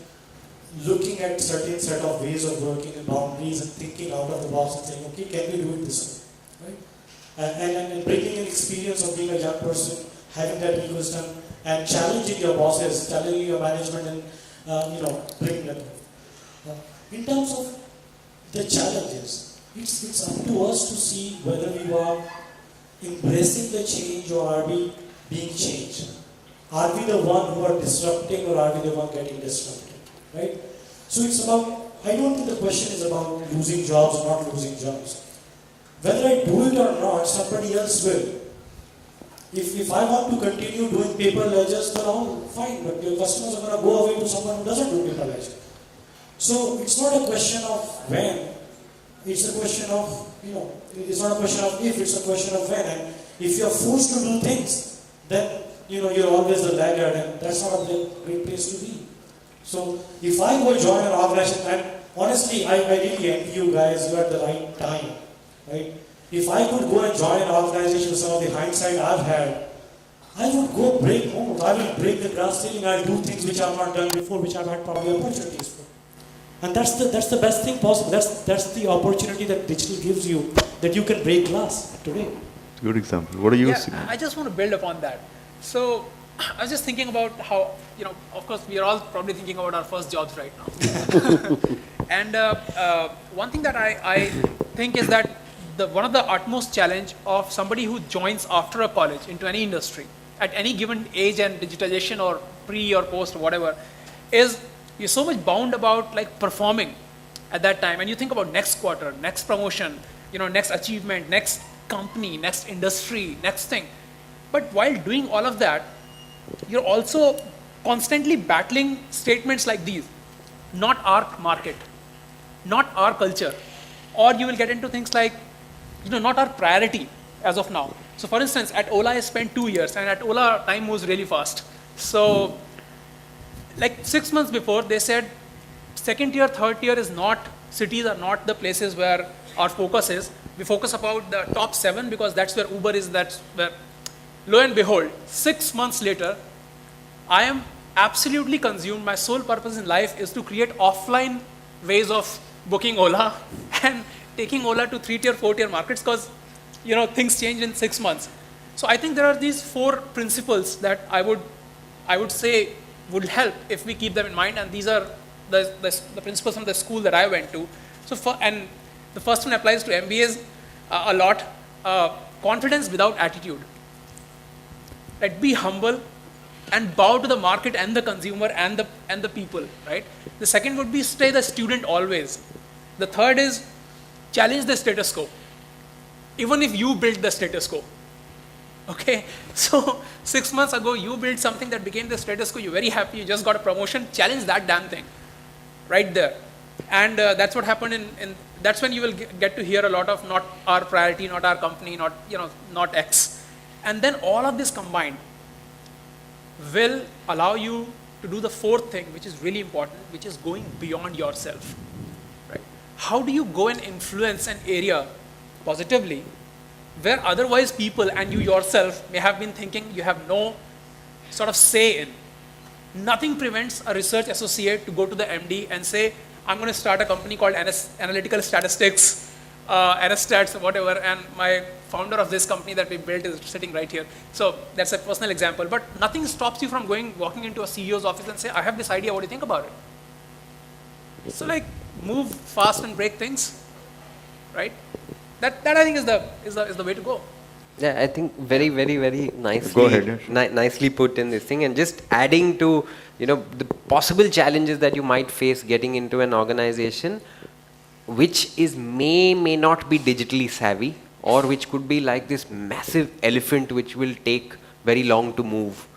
looking at certain set of ways of working and boundaries and thinking out of the box and saying, okay, can we do it this way, right? And bringing an experience of being a young person, having that ecosystem, and challenging your bosses, challenging your management, and bringing that. In terms of the challenges, it's up to us to see whether we are embracing the change or are we being changed. Are we the one who are disrupting or are we the one getting disrupted, right? So it's about, I don't think the question is about losing jobs or not losing jobs. Whether I do it or not, somebody else will. If I want to continue doing paper ledgers, then all fine, but your customers are going to go away to someone who doesn't do paper ledger. So it's not a question of when, it's a question of, it's not a question of if, it's a question of when. And if you're forced to do things, then, you're always the laggard, and that's not a great place to be. So if I go join an organization, and honestly, I really envy you guys, you're at the right time, right? If I could go and join an organization with some of the hindsight I've had, I would go break mold. I will break the glass ceiling. I'll do things which I've not done before, which I've had probably opportunities for. And that's the best thing possible. That's the opportunity that digital gives you, that you can break glass today. Good example. What are you Yeah, seeing? I just want to build upon that. So I was just thinking about how, of course, we are all probably thinking about our first jobs right now. And one thing that I think is that one of the utmost challenge of somebody who joins after a college into any industry at any given age and digitalization or pre or post or whatever is you're so much bound about like performing at that time, and you think about next quarter, next promotion, next achievement, next company, next industry, next thing. But while doing all of that, you're also constantly battling statements like these: not our market, not our culture, or you will get into things like, not our priority as of now. So for instance, at Ola I spent 2 years, and at Ola time moves really fast. So like 6 months before, they said second tier, third tier cities are not the places where our focus is. We focus about the top 7 because that's where Uber is, that's where, lo and behold, 6 months later, I am absolutely consumed. My sole purpose in life is to create offline ways of booking Ola and taking Ola to 3-tier, 4-tier markets because, things change in 6 months. So I think there are these 4 principles that I would say would help if we keep them in mind, and these are the principles from the school that I went to. And the first one applies to MBAs a lot. Confidence without attitude. Like, be humble and bow to the market and the consumer and the people, right? The second would be stay the student always. The third is challenge the status quo, even if you build the status quo. Okay, so 6 months ago you built something that became the status quo. You're very happy. You just got a promotion. Challenge that damn thing, right there. And that's what happened. That's when you will get to hear a lot of not our priority, not our company, not X. And then all of this combined will allow you to do the fourth thing, which is really important, which is going beyond yourself. Right? How do you go and influence an area positively where otherwise people and you yourself may have been thinking you have no sort of say in? Nothing prevents a research associate to go to the MD and say, I'm going to start a company called Analytical Statistics, NStats, whatever, and my founder of this company that we built is sitting right here. So that's a personal example, but nothing stops you from walking into a CEO's office and say, I have this idea, what do you think about it? So like, move fast and break things, right? That I think is the way to go. Yeah, I think very, very, very nicely, Go ahead, nicely put in this thing, and just adding to, the possible challenges that you might face getting into an organization, which may not be digitally savvy, or which could be like this massive elephant which will take very long to move.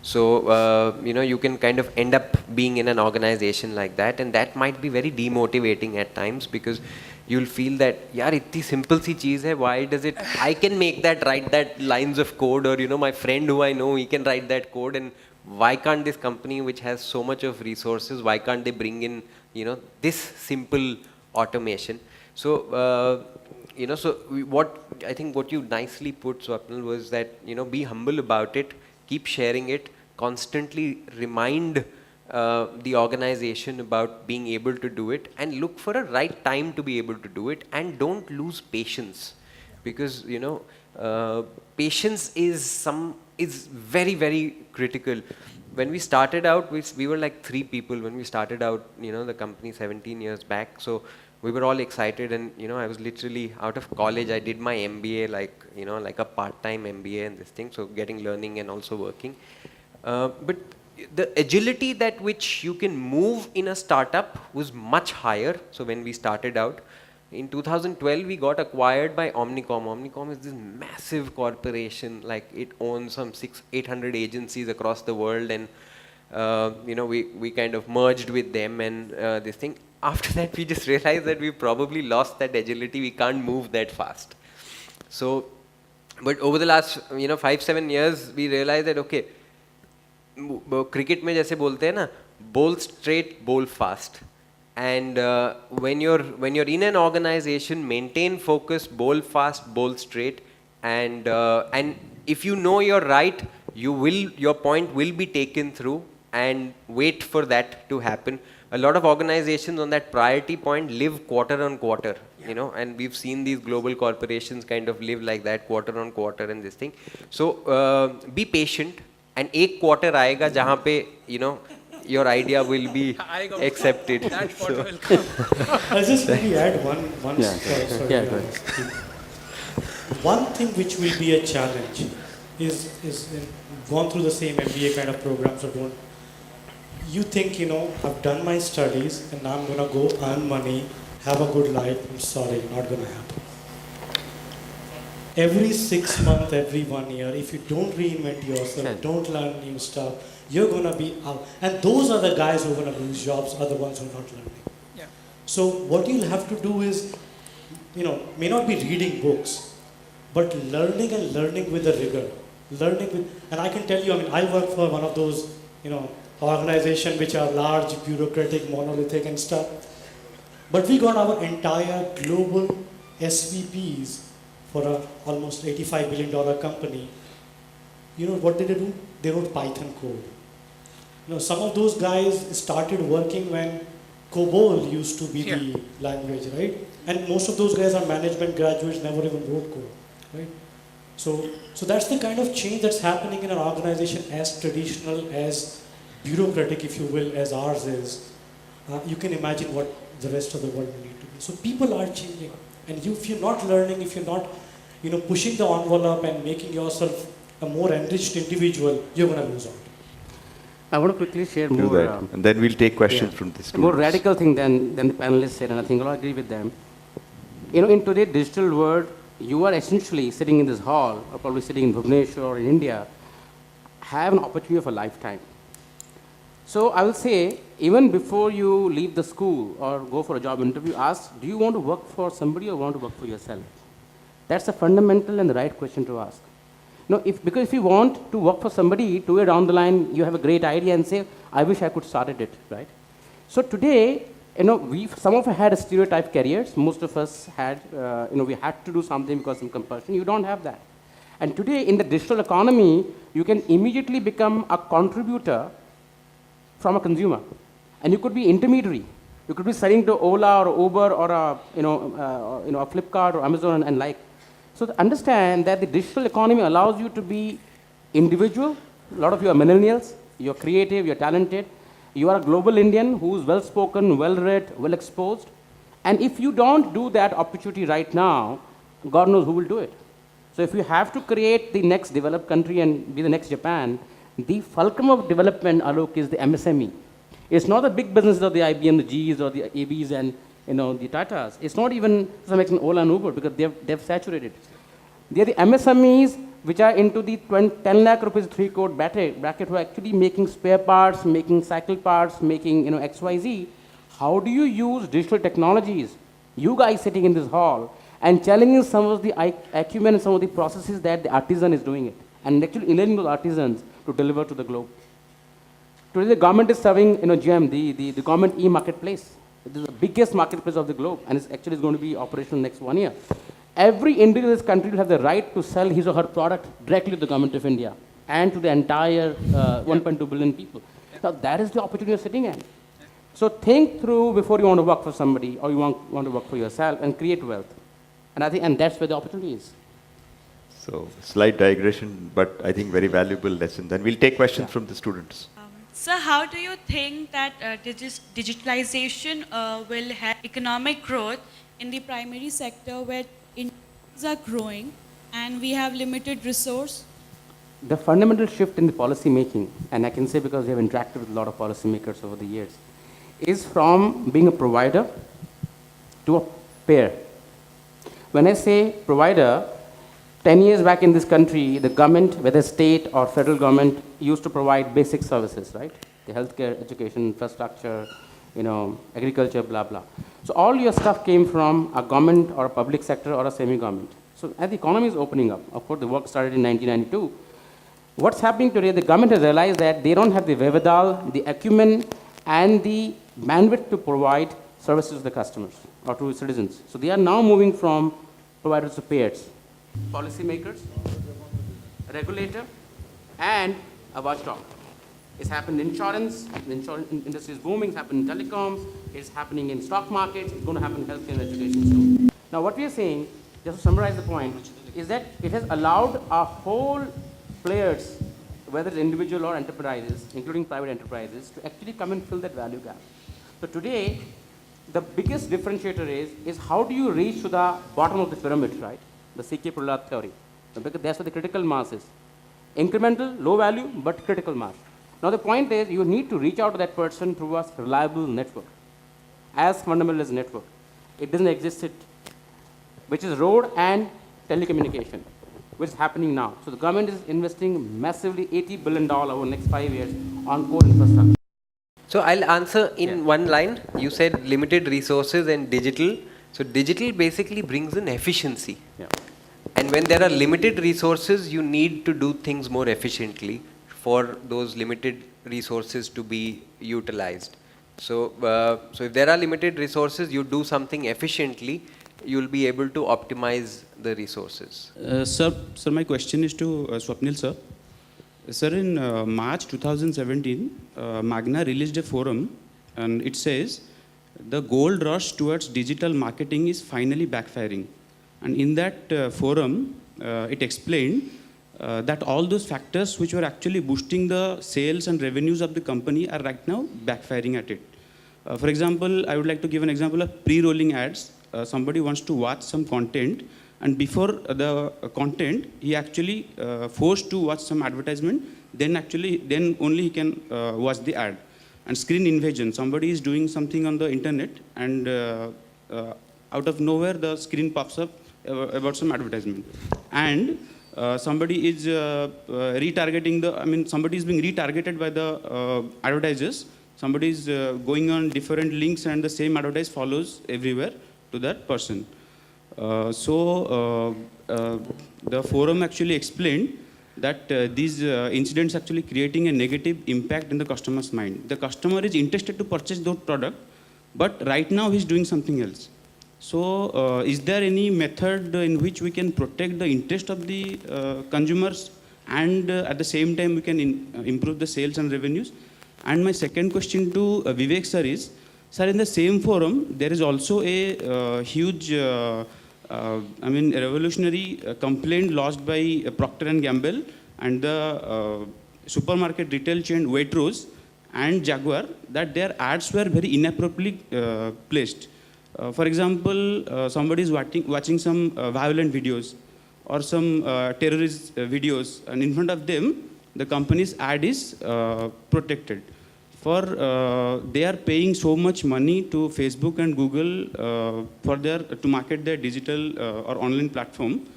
So, you can kind of end up being in an organization like that, and that might be very demotivating at times, because you'll feel that, yaar, itni simple si cheez hai, why does it, I can make that, write that lines of code, or, my friend who I know, he can write that code, and why can't this company which has so much of resources, why can't they bring in, this simple automation? So, I think what you nicely put, Swapnil, was that, be humble about it, keep sharing it, constantly remind the organization about being able to do it, and look for a right time to be able to do it, and don't lose patience, because patience is very, very critical. When we started out, we were like 3 people when we started out, the company 17 years back. So we were all excited, and I was literally out of college. I did my MBA, like a part-time MBA and this thing, so getting learning and also working. But the agility that which you can move in a startup was much higher. So when we started out, in 2012 we got acquired by Omnicom. Omnicom is this massive corporation, like it owns some 800 agencies across the world, and we kind of merged with them, and this thing. After that, we just realized that we probably lost that agility. We can't move that fast. So, but over the last 5-7 years, we realized that okay, cricket में जैसे बोलते हैं ना, bowl straight, bowl fast. And when you're in an organization, maintain focus, bowl fast, bowl straight, and if you know you're right, your point will be taken through, and wait for that to happen. A lot of organizations on that priority point live quarter on quarter, and we've seen these global corporations kind of live like that, quarter on quarter, and this thing. So be patient, and एक quarter आएगा जहाँ पे your idea will be accepted. That So- quarter will come. I'll just maybe add one Yeah. sorry, Yeah, go ahead. One thing which will be a challenge is gone through the same MBA kind of program, so don't you think, I've done my studies and now I'm gonna go earn money, have a good life. I'm sorry, not gonna happen. Every 6 months, every 1 year, if you don't reinvent yourself, Right. don't learn new stuff, you're gonna be out. And those are the guys who are gonna lose jobs, are the ones who are not learning. Yeah. So what you'll have to do is, may not be reading books, but learning with a rigor. And I can tell you, I work for one of those, organizations which are large, bureaucratic, monolithic and stuff. But we got our entire global SVPs for a almost $85 billion company. You know what did they do? They wrote Python code. Some of those guys started working when COBOL used to be the language, right? And most of those guys are management graduates, never even wrote code, right? So that's the kind of change that's happening in an organization as traditional, as bureaucratic, if you will, as ours is. You can imagine what the rest of the world will need to be. So people are changing. And if you're not learning, if you're not pushing the envelope and making yourself a more enriched individual, you're going to lose out. I want to quickly share Do more. that. And then we'll take questions from the A students. more radical thing than the panelists said, and I think I'll agree with them. In today's digital world, you are essentially sitting in this hall, or probably sitting in Bhubaneswar or in India, have an opportunity of a lifetime. So I will say, even before you leave the school or go for a job interview, ask, do you want to work for somebody or want to work for yourself? That's a fundamental and the right question to ask. Because if you want to work for somebody, 2 years down the line, you have a great idea and say, I wish I could started it, right? So today, some of us had stereotype careers. Most of us had, we had to do something because of compulsion. You don't have that. And today, in the digital economy, you can immediately become a contributor from a consumer. And you could be intermediary. You could be selling to Ola or Uber or a Flipkart or Amazon and like. So understand that the digital economy allows you to be individual. A lot of you are millennials. You're creative, you're talented. You are a global Indian who's well-spoken, well-read, well-exposed. And if you don't do that opportunity right now, God knows who will do it. So if you have to create the next developed country and be the next Japan, the fulcrum of development, Alok, is the MSME. It's not the big businesses of the IBM, the GEs or the ABs and the Tatas. It's not even to some extent Ola and Uber because they've saturated. They are the MSMEs which are into the 10 lakh rupees 3 crore bracket who are actually making spare parts, making cycle parts, making XYZ. How do you use digital technologies, you guys sitting in this hall, and challenging some of the acumen and some of the processes that the artisan is doing it, and actually enabling those artisans to deliver to the globe. Today the government is serving GM, the government e-marketplace. It is the biggest marketplace of the globe, and it's actually going to be operational next 1 year. Every individual in this country will have the right to sell his or her product directly to the government of India and to the entire 1.2 billion people. Now that is the opportunity you're sitting at. So think through before you want to work for somebody or you want to work for yourself and create wealth. And that's where the opportunity is. So slight digression, but I think very valuable lesson. Then we'll take questions from the students. Sir, how do you think that digitalization will have economic growth in the primary sector where industries are growing and we have limited resource? The fundamental shift in the policy making, and I can say because we have interacted with a lot of policymakers over the years, is from being a provider to a pair. when I say provider, 10 years back in this country, the government, whether state or federal government, used to provide basic services, right? The healthcare, education, infrastructure, agriculture, blah, blah. So all your stuff came from a government or a public sector or a semi-government. So as the economy is opening up, of course the work started in 1992, what's happening today, the government has realized that they don't have the wherewithal, the acumen, and the bandwidth to provide services to the customers or to citizens. So they are now moving from providers to payers, policymakers, regulator, and a watchdog. It's happened in insurance, the insurance industry is booming, it's happened in telecoms, it's happening in stock markets, it's going to happen in healthcare and education too. Now what we are saying, just to summarize the point, is that it has allowed our whole players, whether it's individual or enterprises, including private enterprises, to actually come and fill that value gap. So today, the biggest differentiator is how do you reach to the bottom of the pyramid, right? The C.K. Prahlad theory. Because that's where the critical mass is. Incremental, low value, but critical mass. Now the point is, you need to reach out to that person through a reliable network, as fundamental as network. It doesn't exist, which is road and telecommunication, which is happening now. So the government is investing massively $80 billion over the next 5 years on core infrastructure. So I'll answer in one line. You said limited resources and digital. So digital basically brings in efficiency. Yeah. And when there are limited resources, you need to do things more efficiently for those limited resources to be utilized. So, so if there are limited resources, you do something efficiently, you'll be able to optimize the resources. Sir, my question is to Swapnil sir. Sir, in March 2017, Magna released a forum, and it says, the gold rush towards digital marketing is finally backfiring. And in that forum, it explained that all those factors which were actually boosting the sales and revenues of the company are right now backfiring at it. For example, I would like to give an example of pre-rolling ads. Somebody wants to watch some content, and before the content, he actually forced to watch some advertisement, then only he can watch the ad. And screen invasion, somebody is doing something on the internet, and out of nowhere the screen pops up about some advertisement. And somebody is retargeting somebody is being retargeted by the advertisers. Somebody is going on different links, and the same advertise follows everywhere to that person. So the forum actually explained that these incidents actually creating a negative impact in the customer's mind. The customer is interested to purchase those product, but right now he's doing something else. So is there any method in which we can protect the interest of the consumers, and at the same time we can improve the sales and revenues? And my second question to Vivek sir is, sir, in the same forum, there is also a huge revolutionary complaint lodged by Procter & Gamble and the supermarket retail chain Waitrose and Jaguar, that their ads were very inappropriately placed. For example, somebody is watching some violent videos or some terrorist videos, and in front of them, the company's ad is protected. For they are paying so much money to Facebook and Google to market their digital or online platform.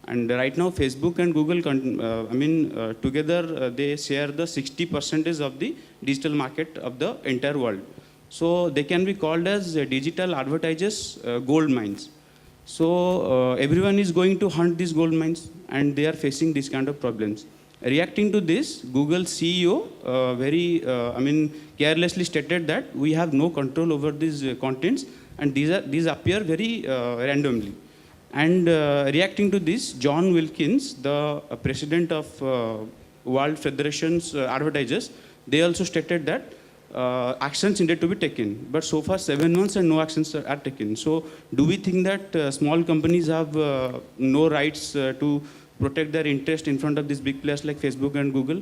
And right now, Facebook and Google, together they share the 60% of the digital market of the entire world. So they can be called as digital advertisers gold mines. So everyone is going to hunt these gold mines, and they are facing these kind of problems. Reacting to this, Google CEO carelessly stated that we have no control over these contents, and these appear very randomly. And reacting to this, John Wilkins, the president of World Federation's advertisers, they also stated that actions needed to be taken. But so far 7 months and no actions are taken. So do we think that small companies have no rights to protect their interest in front of these big players like Facebook and Google?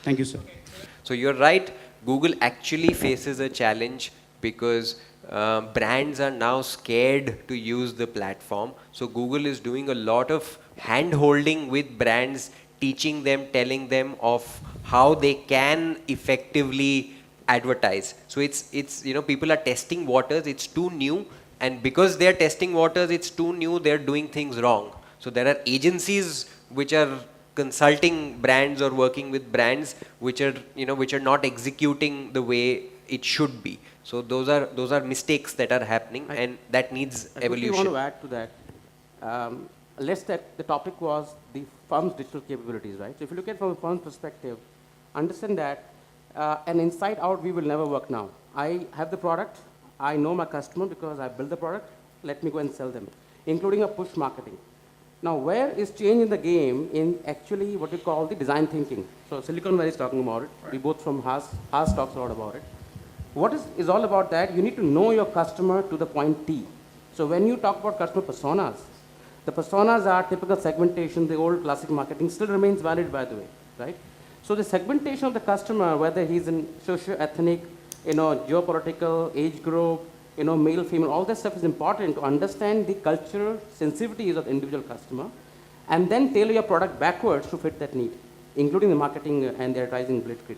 Thank you, sir. So you're right, Google actually faces a challenge because brands are now scared to use the platform. So Google is doing a lot of hand-holding with brands, teaching them, telling them of how they can effectively advertise. So it's people are testing waters, it's too new, and because they're testing waters, it's too new, they're doing things wrong. So there are agencies which are consulting brands or working with brands which are, which are not executing the way it should be. So those are mistakes that are happening, and that needs evolution. I want to add to that. The topic was the firm's digital capabilities, right? So if you look at it from a firm's perspective, understand that an inside out we will never work now. I have the product, I know my customer because I built the product, let me go and sell them, including a push marketing. Now, where is change in the game in actually what we call the design thinking? So Silicon Valley is talking about it. Right. We both from Haas talks a lot about it. What is all about that? You need to know your customer to the point T. So when you talk about customer personas, the personas are typical segmentation. The old classic marketing still remains valid, by the way, right? So the segmentation of the customer, whether he's in socio-ethnic, geopolitical, age group, male, female, all that stuff is important to understand the cultural sensitivities of the individual customer, and then tailor your product backwards to fit that need, including the marketing and the advertising blitzkrieg.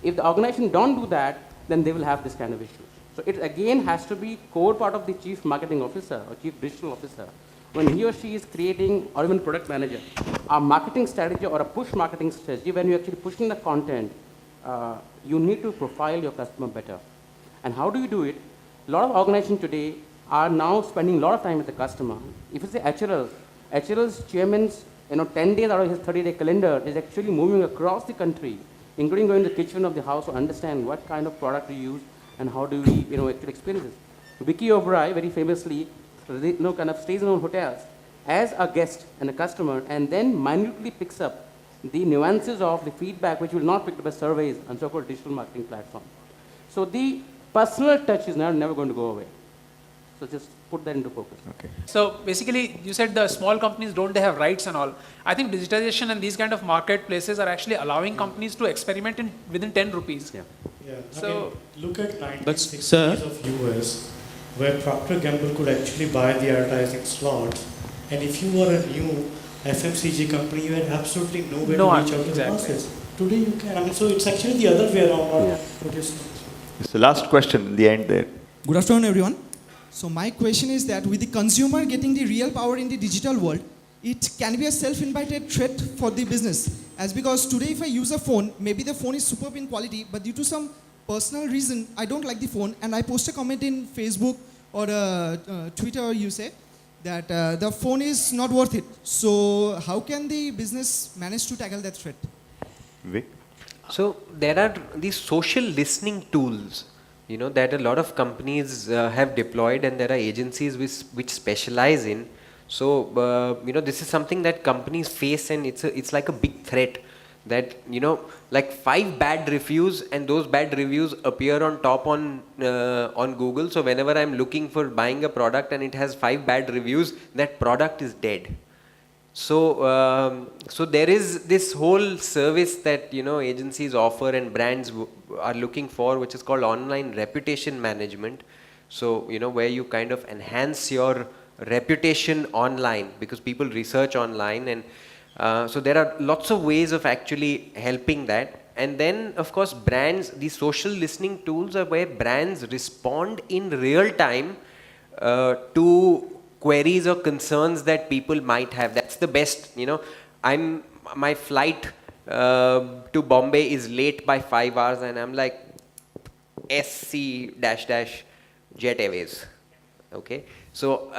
If the organization don't do that, then they will have this kind of issues. So it again has to be core part of the chief marketing officer or chief digital officer when he or she is creating, or even product manager, a marketing strategy or a push marketing strategy. When you're actually pushing the content, you need to profile your customer better. And how do you do it? A lot of organizations today are now spending a lot of time with the customer. If you say HRL's chairman's 10 days out of his 30-day calendar is actually moving across the country, including going to the kitchen of the house to understand what kind of product we use and how do we actually experience it. Vicky Oberoi very famously kind of stays in our hotels as a guest and a customer, and then minutely picks up the nuances of the feedback which will not pick up by surveys and so-called digital marketing platform. So the personal touch is never going to go away. So just put that into focus. Okay. So basically, you said the small companies they have rights and all. I think digitization and these kind of marketplaces are actually allowing companies to experiment within 10 rupees. Yeah. Yeah. So look at 1960s of US, where Procter & Gamble could actually buy the advertising slots, and if you were a new FMCG company, you had absolutely no way to reach out to the masses. Today you can. So it's actually the other way around. Yeah. It's the last question in the end there. Good afternoon, everyone. So my question is that with the consumer getting the real power in the digital world, it can be a self-invited threat for the business. As because today if I use a phone, maybe the phone is superb in quality, but due to some personal reason, I don't like the phone, and I post a comment in Facebook or Twitter, you say, that the phone is not worth it. So how can the business manage to tackle that threat? Vic? So there are these social listening tools, that a lot of companies have deployed, and there are agencies which specialize in. So, this is something that companies face, and it's like a big threat that, like 5 bad reviews, and those bad reviews appear on top on Google. So whenever I'm looking for buying a product and it has 5 bad reviews, that product is dead. So, so there is this whole service that, agencies offer and brands are looking for, which is called online reputation management. So, where you kind of enhance your reputation online because people research online, and so there are lots of ways of actually helping that. And then, of course, brands, these social listening tools are where brands respond in real time to queries or concerns that people might have. That's the best, my flight to Bombay is late by 5 hours, and I'm like, SC Jet Airways. Okay, so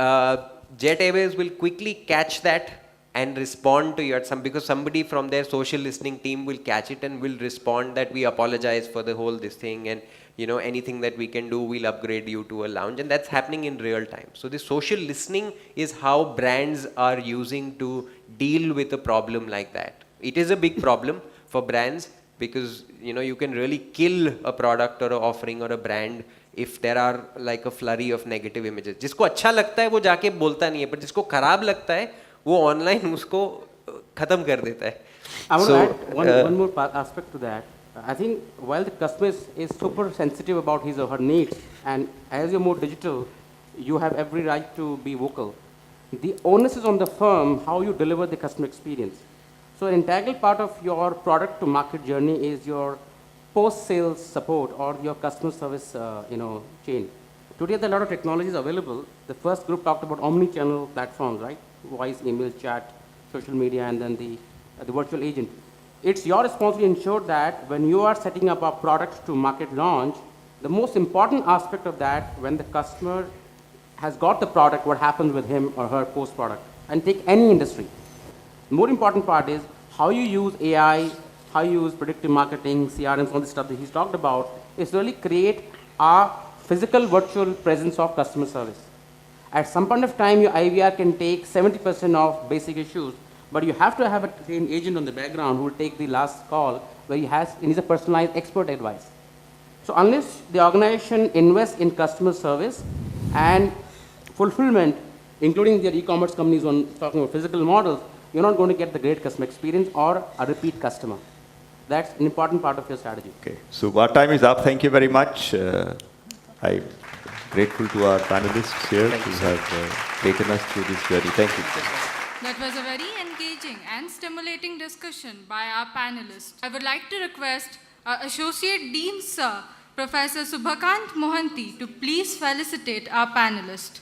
Jet Airways will quickly catch that and respond to you at because somebody from their social listening team will catch it and will respond that we apologize for the whole this thing, and anything that we can do, we'll upgrade you to a lounge, and that's happening in real time. So the social listening is how brands are using to deal with a problem like that. It is a big problem for brands because you can really kill a product or an offering or a brand if there are like a flurry of negative images. जिसको अच्छा लगता है वो जाके बोलता नहीं है, पर जिसको खराब लगता है वो ऑनलाइन उसको खत्म कर देता है. I want to add one more aspect to that. I think while the customer is super sensitive about his or her needs, and as you're more digital, you have every right to be vocal. The onus is on the firm how you deliver the customer experience. So an integral part of your product to market journey is your post-sales support or your customer service chain. Today, there are a lot of technologies available. The first group talked about omni-channel platforms, right? Voice, email, chat, social media, and then the virtual agent. It's your responsibility to ensure that when you are setting up a product to market launch, the most important aspect of that, when the customer has got the product, what happens with him or her post-product. And take any industry. The more important part is how you use AI, how you use predictive marketing, CRMs, all the stuff that he's talked about, is really create a physical virtual presence of customer service. At some point of time, your IVR can take 70% of basic issues, but you have to have a trained agent on the background who will take the last call where he needs a personalized expert advice. So unless the organization invests in customer service and fulfillment, including their e-commerce companies on talking about physical models, you're not going to get the great customer experience or a repeat customer. That's an important part of your strategy. Okay, so our time is up. Thank you very much. I'm grateful to our panelists here who have taken us through this journey. Thank you. That was a very engaging and stimulating discussion by our panelists. I would like to request our Associate Dean Sir, Professor Subhakant Mohanty, to please felicitate our panelists.